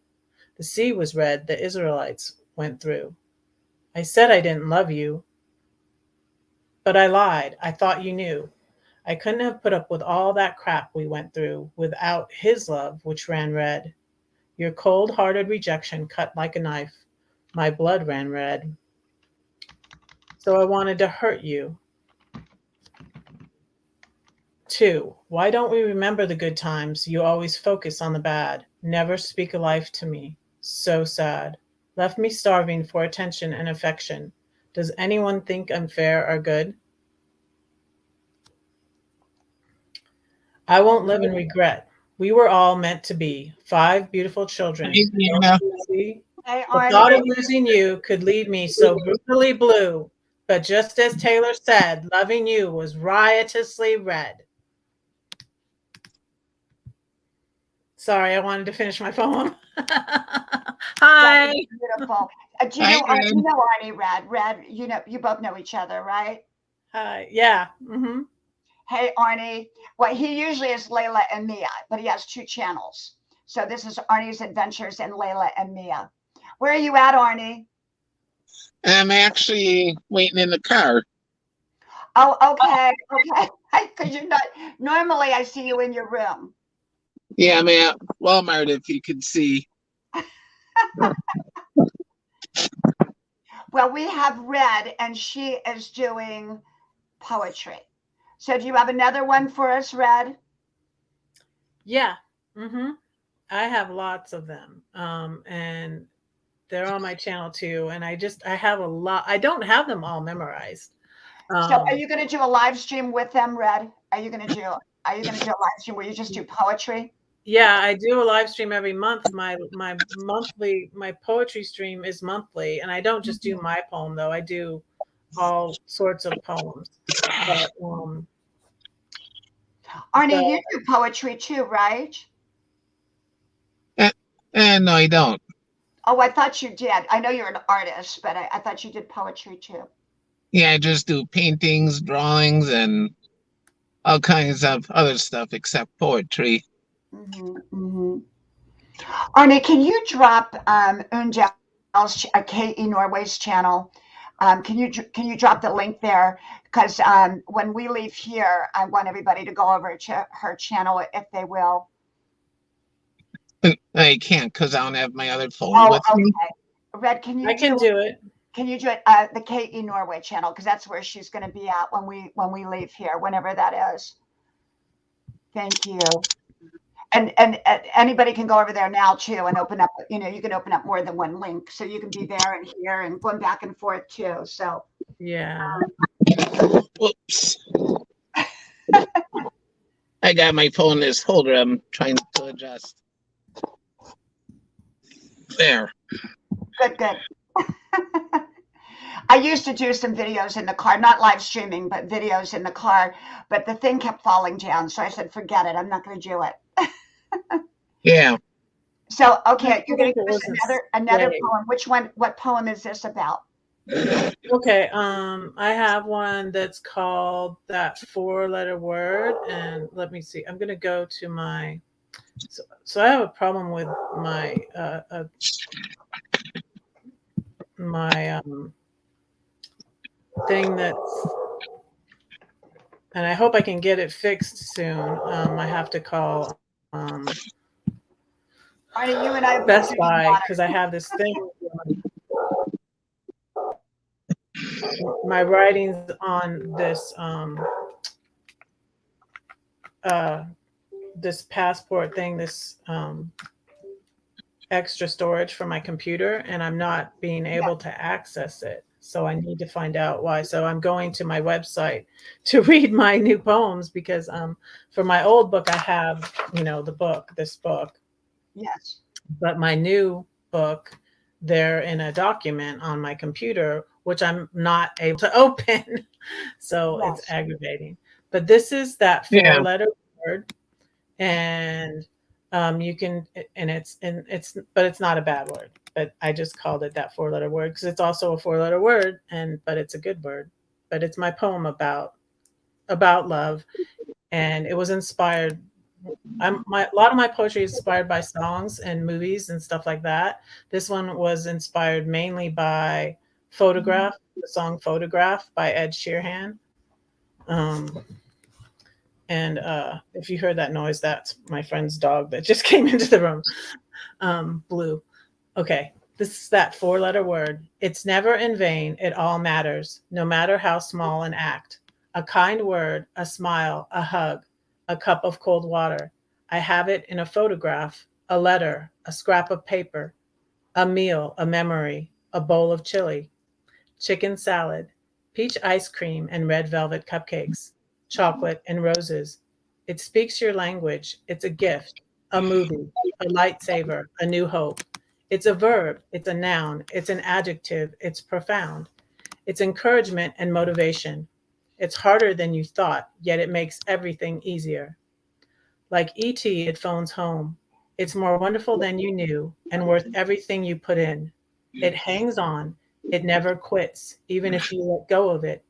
The sea was red, the Israelites went through. I said I didn't love you, but I lied. I thought you knew. I couldn't have put up with all that crap we went through without his love, which ran red. Your cold-hearted rejection cut like a knife. My blood ran red. So I wanted to hurt you. 2, why don't we remember the good times? You always focus on the bad. Never speak a life to me. So sad. Left me starving for attention and affection. Does anyone think I'm fair or good? I won't live in regret. We were all meant to be 5 beautiful children. The thought of losing you could leave me so brutally blue. But just as Taylor said, loving you was riotously red. Sorry, I wanted to finish my poem. Hi. Beautiful. Do you know Arnie Red? Red, you both know each other, right? Hi. Yeah. Mm-hmm. Hey, Arnie. Well, he usually is Layla and Mia, but he has 2 channels. So this is Arnie's Adventures and Layla and Mia. Where are you at, Arnie? I'm actually waiting in the car. Oh, okay. Because you're not, normally I see you in your room. Yeah, I'm at Walmart, if you could see. Well, we have Red, and she is doing poetry. So do you have another one for us, Red? Yeah. Mm-hmm. I have lots of them. And they're on my channel too. And I have a lot. I don't have them all memorized. So are you going to do a live stream with them, Red? Are you going to do a live stream where you just do poetry? Yeah, I do a live stream every month. My poetry stream is monthly, and I don't just do my poem though. I do all sorts of poems. But Arnie, you the do poetry too, right? Eh, no, I don't. Oh, I thought you did. I know you're an artist, but I thought you did poetry too. Yeah, I just do paintings, drawings, and all kinds of other stuff except poetry. Mm-hmm. Arnie, can you drop Unjal's K.E. Norway's channel? Can you drop the link there? Because when we leave here, I want everybody to go over to her channel if they will. I can't because I don't have my other phone Oh, with me. okay. Red, can you I can do it. Can you do it the K.E. Norway channel? Because that's where she's going to be at when we leave here, whenever that is. Thank you. And anybody can go over there now too and open up. You know, you can open up more than one link, so you can be there and here and going back and forth too. So Yeah. Whoops. I got my phone in this holder. I'm trying to adjust. There. good. I used to do some videos in the car, not live streaming, but videos in the car. But the thing kept falling down, so I said, "Forget it. I'm not going to do it." Yeah. So okay, you're going to give us Wasn't another straight. poem. Which one? What poem is this about? Okay, I have one that's called That Four-Letter Word, and let me see. I'm gonna go to my. So I have a problem with my my thing that's, and I hope I can get it fixed soon. I have to call Arnie, you and I have Best been Buy drinking because I have this thing. My writings on this this passport thing, this extra storage for my computer, and I'm not being able to access it. So I need to find out why. So I'm going to my website to read my new poems because for my old book I have, this book. Yes. But my new book, they're in a document on my computer, which I'm not able to open. So Yes. it's aggravating. But this is that Yeah. four-letter word, and you can, and it's, but it's not a bad word. But I just called it that four-letter word because it's also a four-letter word, but it's a good word. But it's my poem about love, and it was inspired. A lot of my poetry is inspired by songs and movies and stuff like that. This one was inspired mainly by Photograph, the song Photograph by Ed Sheeran. And if you heard that noise, that's my friend's dog that just came into the room. Blue. Okay, this is that four-letter word. It's never in vain. It all matters, no matter how small an act. A kind word, a smile, a hug, a cup of cold water. I have it in a photograph, a letter, a scrap of paper, a meal, a memory, a bowl of chili, chicken salad, peach ice cream and red velvet cupcakes, chocolate and roses. It speaks your language. It's a gift, a movie, a lightsaber, a new hope. It's a verb, it's a noun, it's an adjective, it's profound. It's encouragement and motivation. It's harder than you thought, yet it makes everything easier. Like E.T., it phones home. It's more wonderful than you knew and worth everything you put in. It hangs on. It never quits, even if you let go of it.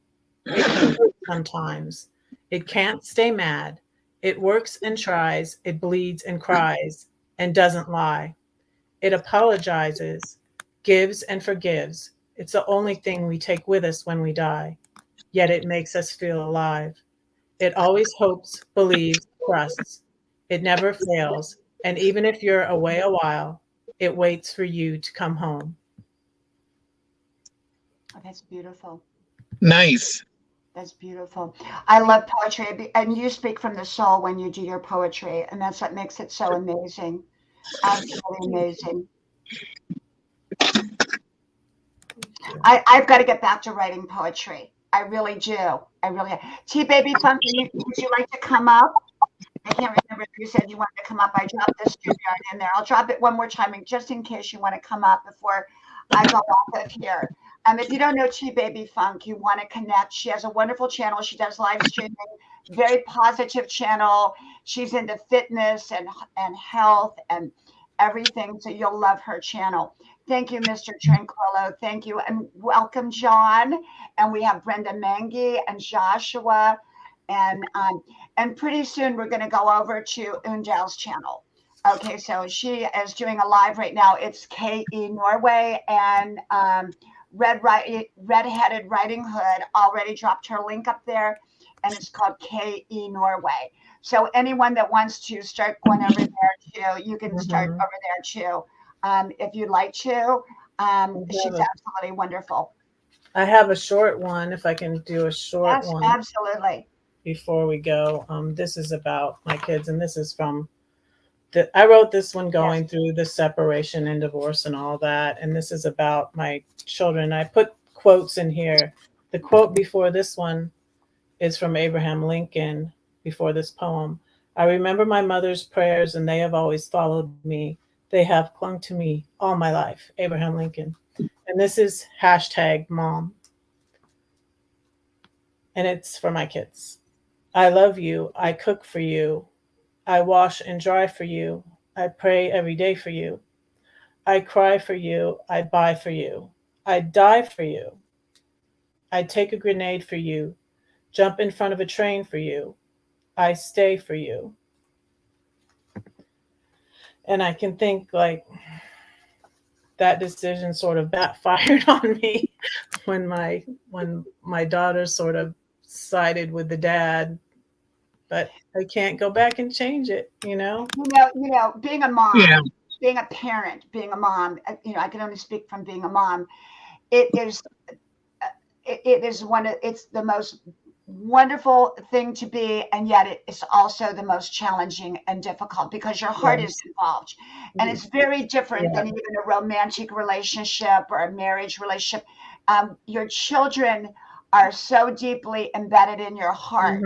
It can hurt sometimes. It can't stay mad. It works and tries. It bleeds and cries and doesn't lie. It apologizes, gives and forgives. It's the only thing we take with us when we die, yet it makes us feel alive. It always hopes, believes, trusts. It never fails. And even if you're away a while, it waits for you to come home. Oh, that's beautiful. Nice. That's beautiful. I love poetry, and you speak from the soul when you do your poetry, and that's what makes it so amazing. Absolutely amazing. I've got to get back to writing poetry. I really do. I really. T Baby Funk, would you like to come up? I can't remember if you said you wanted to come up. I dropped the StreamYard in there. I'll drop it one more time just in case you want to come up before I go off of here. If you don't know Chi Baby Funk, you want to connect. She has a wonderful channel. She does live streaming, very positive channel. She's into fitness and health and everything. So you'll love her channel. Thank you, Mr. Tranquillo. Thank you. And welcome, John. And we have Brenda Mengi and Joshua. And pretty soon we're going to go over to Undal's channel. Okay, so she is doing a live right now. It's KE Norway and Redheaded Riding Hood already dropped her link up there, and it's called KE Norway. So anyone that wants to start going over there too, you can start over there too, if you'd like to. She's absolutely wonderful. I have a short one, if I can do a short one. Absolutely. Before we go, this is about my kids, and this is from I wrote this one going through the separation and divorce and all that, and this is about my children. I put quotes in here. The quote before this one is from Abraham Lincoln before this poem. I remember my mother's prayers, and they have always followed me. They have clung to me all my life. Abraham Lincoln. And this is #mom. And it's for my kids. I love you. I cook for you. I wash and dry for you. I pray every day for you. I cry for you. I buy for you. I die for you. I take a grenade for you. Jump in front of a train for you. I stay for you. And I can think like that decision sort of backfired on me when my daughter sort of sided with the dad. But I can't go back and change it, you know? You know, being a mom, being a parent, being a mom, I can only speak from being a mom. It's the most wonderful thing to be, and yet it's also the most challenging and difficult because your heart is involved, and it's very different than even a romantic relationship or a marriage relationship. Your children are so deeply embedded in your heart.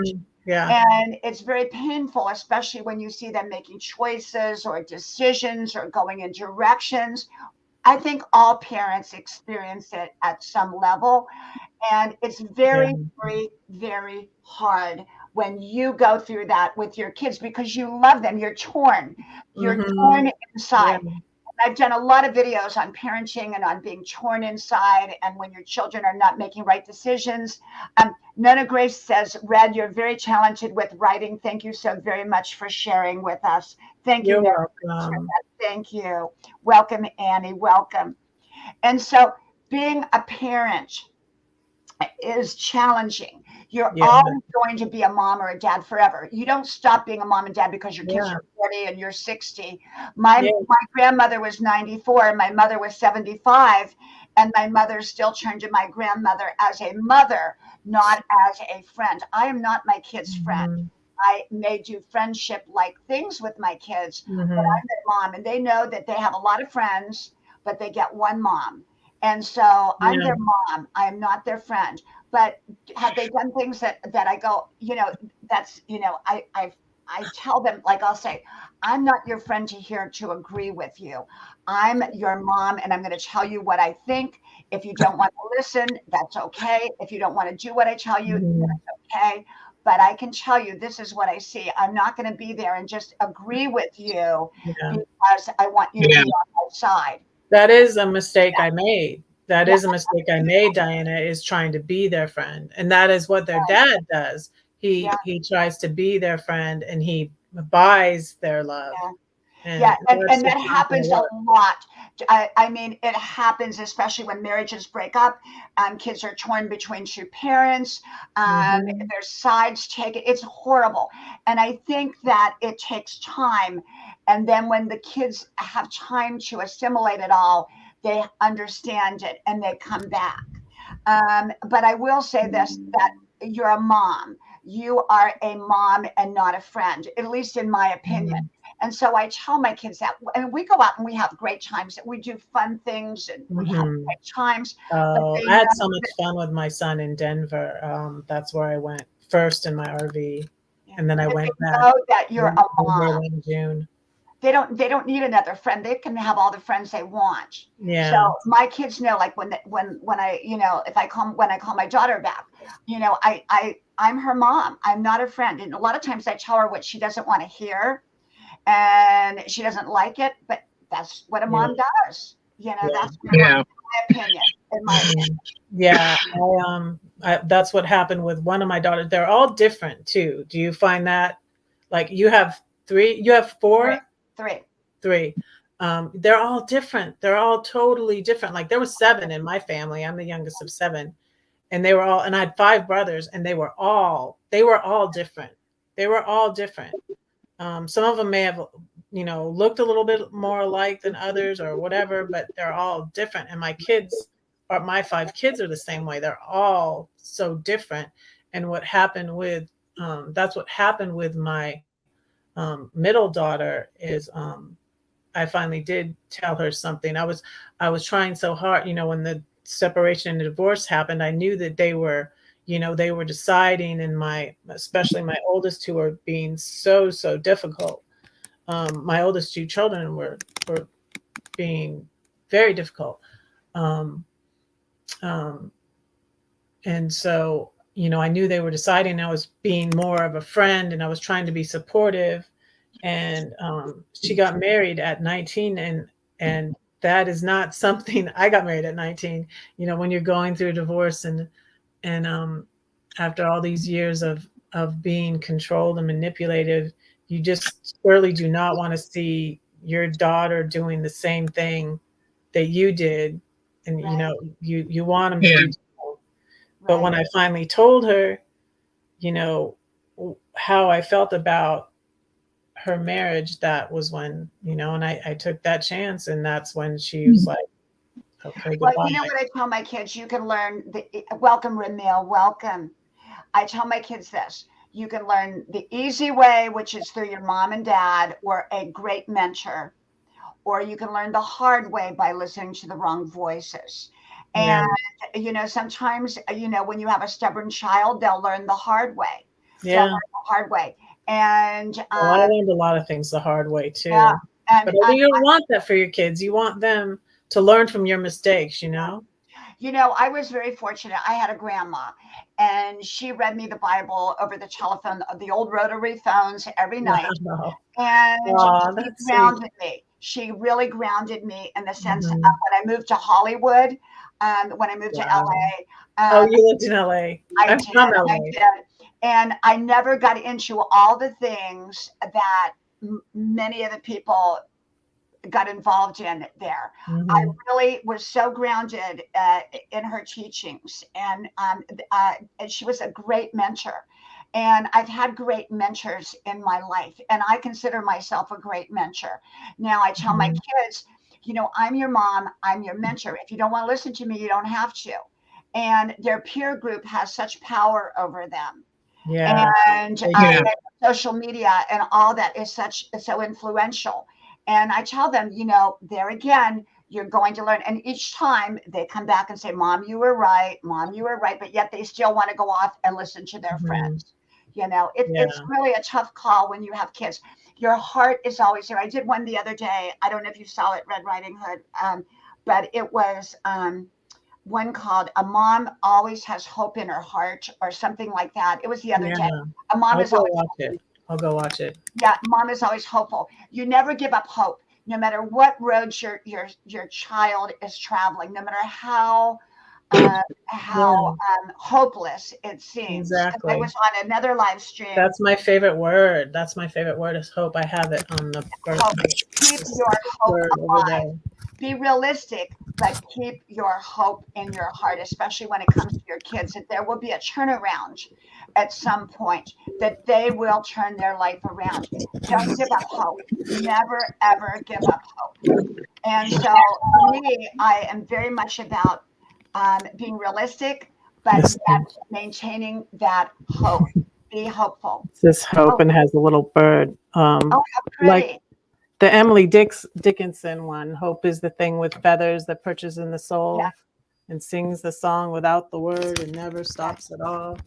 And it's very painful, especially when you see them making choices or decisions or going in directions. I think all parents experience it at some level. And it's very, very, very hard when you go through that with your kids because you love them. You're torn. You're torn inside. I've done a lot of videos on parenting and on being torn inside and when your children are not making right decisions. Nona Grace says, Red, you're very talented with writing. Thank you so very much for sharing with us. Thank you. You're welcome. Thank you. Welcome, Annie. Welcome. And so being a parent is challenging. You're always going to be a mom or a dad forever. You don't stop being a mom and dad because your kids are 40 and you're 60. My grandmother was 94 and my mother was 75. And my mother still turned to my grandmother as a mother, not as a friend. I am not my kid's friend. I may do friendship-like things with my kids, but I'm their mom. And they know that they have a lot of friends, but they get one mom. And so I'm their mom. I am not their friend. But have they done things that I go, that's, I tell them, like I'll say, I'm not your friend to agree with you. I'm your mom, and I'm going to tell you what I think. If you don't want to listen, that's okay. If you don't want to do what I tell you, that's okay. But I can tell you this is what I see. I'm not going to be there and just agree with you because I want you to be on my side. That is a mistake I made. That is a mistake I made, Diana, is trying to be their friend. And that is what their dad does. He tries to be their friend and he buys their love. And that happens a lot. I mean, it happens especially when marriages break up. Kids are torn between two parents. Their sides taken. It's horrible. And I think that it takes time. And then when the kids have time to assimilate it all, they understand it and they come back. But I will say this, that you're a mom. You are a mom and not a friend, at least in my opinion. And so I tell my kids that, and we go out and we have great times. We do fun things and we have great times. I had so much fun with my son in Denver. That's where I went first in my RV. And then I If went they back know that you're one a day mom, in June. they don't need another friend. They can have all the friends they want. So Yeah. my kids know, like when I, if I call when I call my daughter back, I'm her mom. I'm not a friend. And a lot of times I tell her what she doesn't want to hear, and she doesn't like it, but that's what a Yeah. mom does. That's Yeah. my opinion. In my opinion. Yeah. That's what happened with one of my daughters. They're all different too. Do you find that? Like you have four? Three. They're all different. They're all totally different. Like there were 7 in my family. I'm the youngest of 7. And they were all, and I had 5 brothers, and they were all different. They were all different. Some of them may have, looked a little bit more alike than others or whatever, but they're all different. And my 5 kids are the same way. They're all so different. And that's what happened with my middle daughter is, I finally did tell her something. I was trying so hard, when the separation and divorce happened, I knew that they were deciding, and especially my oldest 2 were being so difficult. My oldest 2 children were being very difficult. Um, um, and so, I knew they were deciding. I was being more of a friend, and I was trying to be supportive. And she got married at 19, and that is not something. I got married at 19. When you're going through a divorce, and after all these years of being controlled and manipulated, you just surely do not want to see your daughter doing the same thing that you did, and Right. you want them to Yeah. do. But when I finally told her, how I felt about her marriage, that was when, and I took that chance, and that's when she was like, okay, Well, goodbye. you know what I tell my kids? You can learn welcome, Ramil, welcome. I tell my kids this. You can learn the easy way, which is through your mom and dad or a great mentor, or you can learn the hard way by listening to the wrong voices. Yeah. And, sometimes, when you have a stubborn child, they'll learn the hard way. They'll Yeah. learn the hard way. And, Well, I learned a lot of things the hard way too. yeah, and But you don't want that for your kids. You want them to learn from your mistakes, I was very fortunate. I had a grandma, and she read me the Bible over the telephone, the old rotary phones every night. Wow. And Oh, she that's sweet. grounded me. She really grounded me in the sense of Mhm. when I moved to Hollywood, when I moved to Wow. LA. Oh, you lived in LA. I I'm did, from I LA. did. And I never got into all the things that many of the people got involved in there. I Mhm. really was so grounded in her teachings, and she was a great mentor. And I've had great mentors in my life, and I consider myself a great mentor. Now I tell my Mhm. kids, I'm your mom, I'm your mentor. If you don't want to listen to me, you don't have to. And their peer group has such power over them, Yeah. and Yeah. social media and all that is so influential. And I tell them, there again, you're going to learn. And each time they come back and say, Mom, you were right. Mom, you were right. But yet they still want to go off and listen to their Mhm. friends. It's Yeah. really a tough call when you have kids. Your heart is always there. I did one the other day. I don't know if you saw it, Red Riding Hood, but it was one called "A Mom Always Has Hope in Her Heart" or something like that. It was the other Yeah. day. A mom I'll is go always watch it. I'll go watch it. Yeah, mom is always hopeful. You never give up hope, no matter what roads your child is traveling, no matter how Yeah. hopeless it seems. 'Cause I Exactly. was on another live stream. That's my favorite word. That's my favorite word is hope. I have it on the first Hope. Keep your hope word over alive. there. Be realistic, but keep your hope in your heart, especially when it comes to your kids, that there will be a turnaround at some point, that they will turn their life around. Don't give up hope. Never, ever give up hope. And so for me, I am very much about being realistic, but This yet maintaining that hope. Be hopeful. this hope Oh, and has a little bird. oh, how Like pretty. the Emily Dickinson one. Hope is the thing with feathers that perches in the Yeah, soul and sings the song without the word and never yeah. stops at all.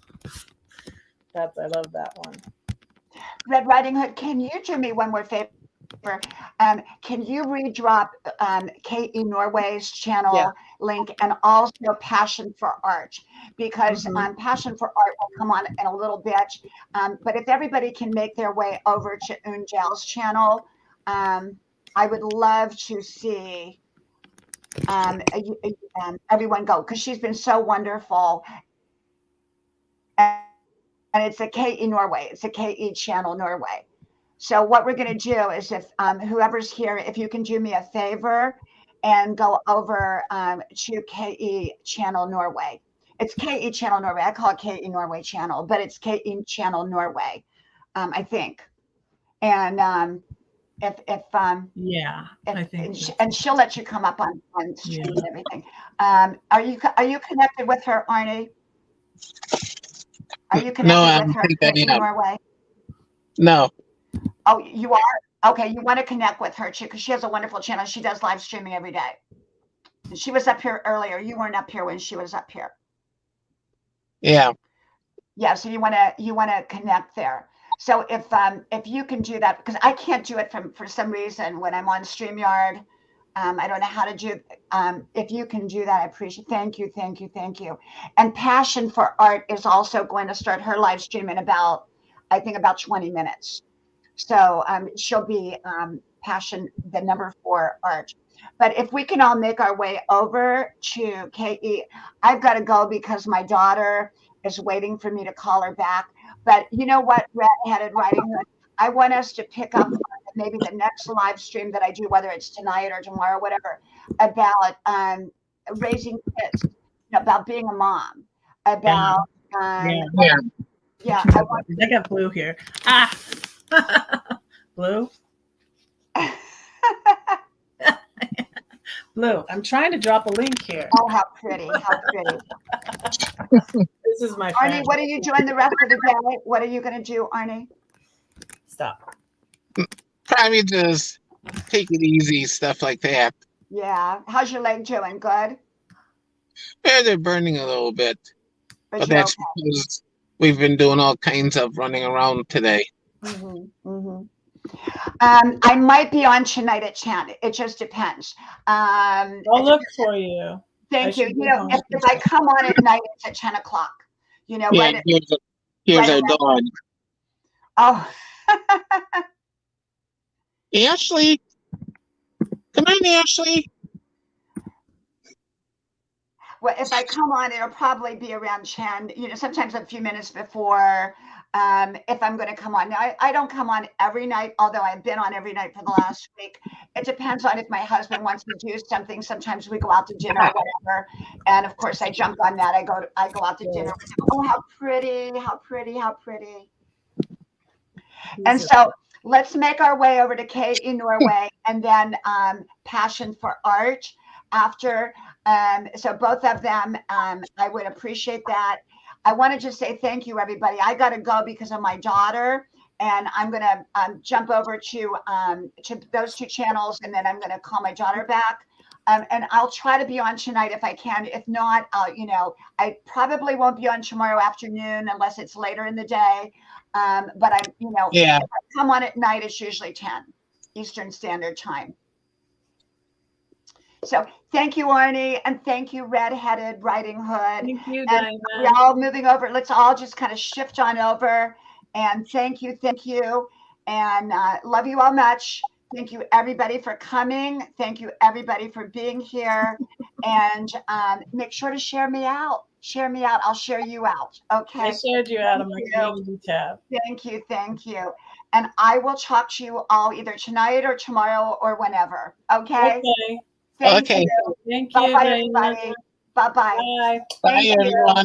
I love that one. Red Riding Hood, can you do me one more favor? Can you redrop KE Norway's channel link and also Passion for Art? Because Passion for Art will come on in a little bit. But if everybody can make their way over to Unjal's channel, I would love to see everyone go, because she's been so wonderful. And it's a KE Norway. It's a KE channel Norway. So what we're going to do is, if whoever's here, if you can do me a favor and go over to KE Channel Norway. It's KE Channel Norway. I call it KE Norway Channel, but it's KE Channel Norway, I think. And I think, and she'll let you come up on stream and everything. Are you connected with her, Arnie? Are you connected with her in Norway? No. Oh, you are? Okay, you want to connect with her too, because she has a wonderful channel. She does live streaming every day. And she was up here earlier. You weren't up here when she was up here. Yeah. Yeah, so you want to connect there. So if you can do that, because I can't do it for some reason when I'm on StreamYard. I don't know how to do. If you can do that, I appreciate. Thank you. And Passion for Art is also going to start her live stream in about 20 minutes. So she'll be Passion, the number 4 Art. But if we can all make our way over to KE, I've got to go because my daughter is waiting for me to call her back. But you know what, Red-Headed Riding Hood, I want us to pick up maybe the next live stream that I do, whether it's tonight or tomorrow, whatever, about raising kids, about being a mom, about I got Blue here. Blue. Blue, I'm trying to drop a link here. Oh, how pretty. This is my Arnie, friend. what are you doing the rest of the day? What are you going to do, Arnie? Stop. Probably just take it easy, stuff like that. Yeah. How's your leg doing? Good? Yeah, they're burning a little bit. But you're that's because we've been doing all kinds of running around today. I might be on tonight at 10. It just depends. I'll look for you. Thank you. If I come on at night, it's at 10 o'clock. Yeah, here's our dog. Oh. Ashley. Come on, Ashley. Well, if I come on, it'll probably be around 10, sometimes a few minutes before, if I'm going to come on. Now, I don't come on every night, although I've been on every night for the last week. It depends on if my husband wants to do something. Sometimes we go out to dinner or whatever. And of course, I jump on that. I go out to dinner. Oh, how pretty. And so let's make our way over to KE Norway and then Passion for Art after. So both of them, I would appreciate that. I want to just say thank you, everybody. I got to go because of my daughter, and I'm going to jump over to those 2 channels, and then I'm going to call my daughter back. And I'll try to be on tonight if I can. If not, I probably won't be on tomorrow afternoon unless it's later in the day. But if I come on at night, it's usually 10 Eastern Standard Time. So thank you, Arnie, and thank you, Red-Headed Riding Hood. Thank you, Diana. We're all moving over. Let's all just kind of shift on over. And thank you. And love you all much. Thank you, everybody, for coming. Thank you, everybody, for being here. And make sure to share me out. I'll share you out. Okay. I shared you out of my community tab. Thank you. And I will talk to you all either tonight or tomorrow or whenever. Okay. Thank you. Thank you. Bye-bye, everybody. Bye-bye. Bye, everyone.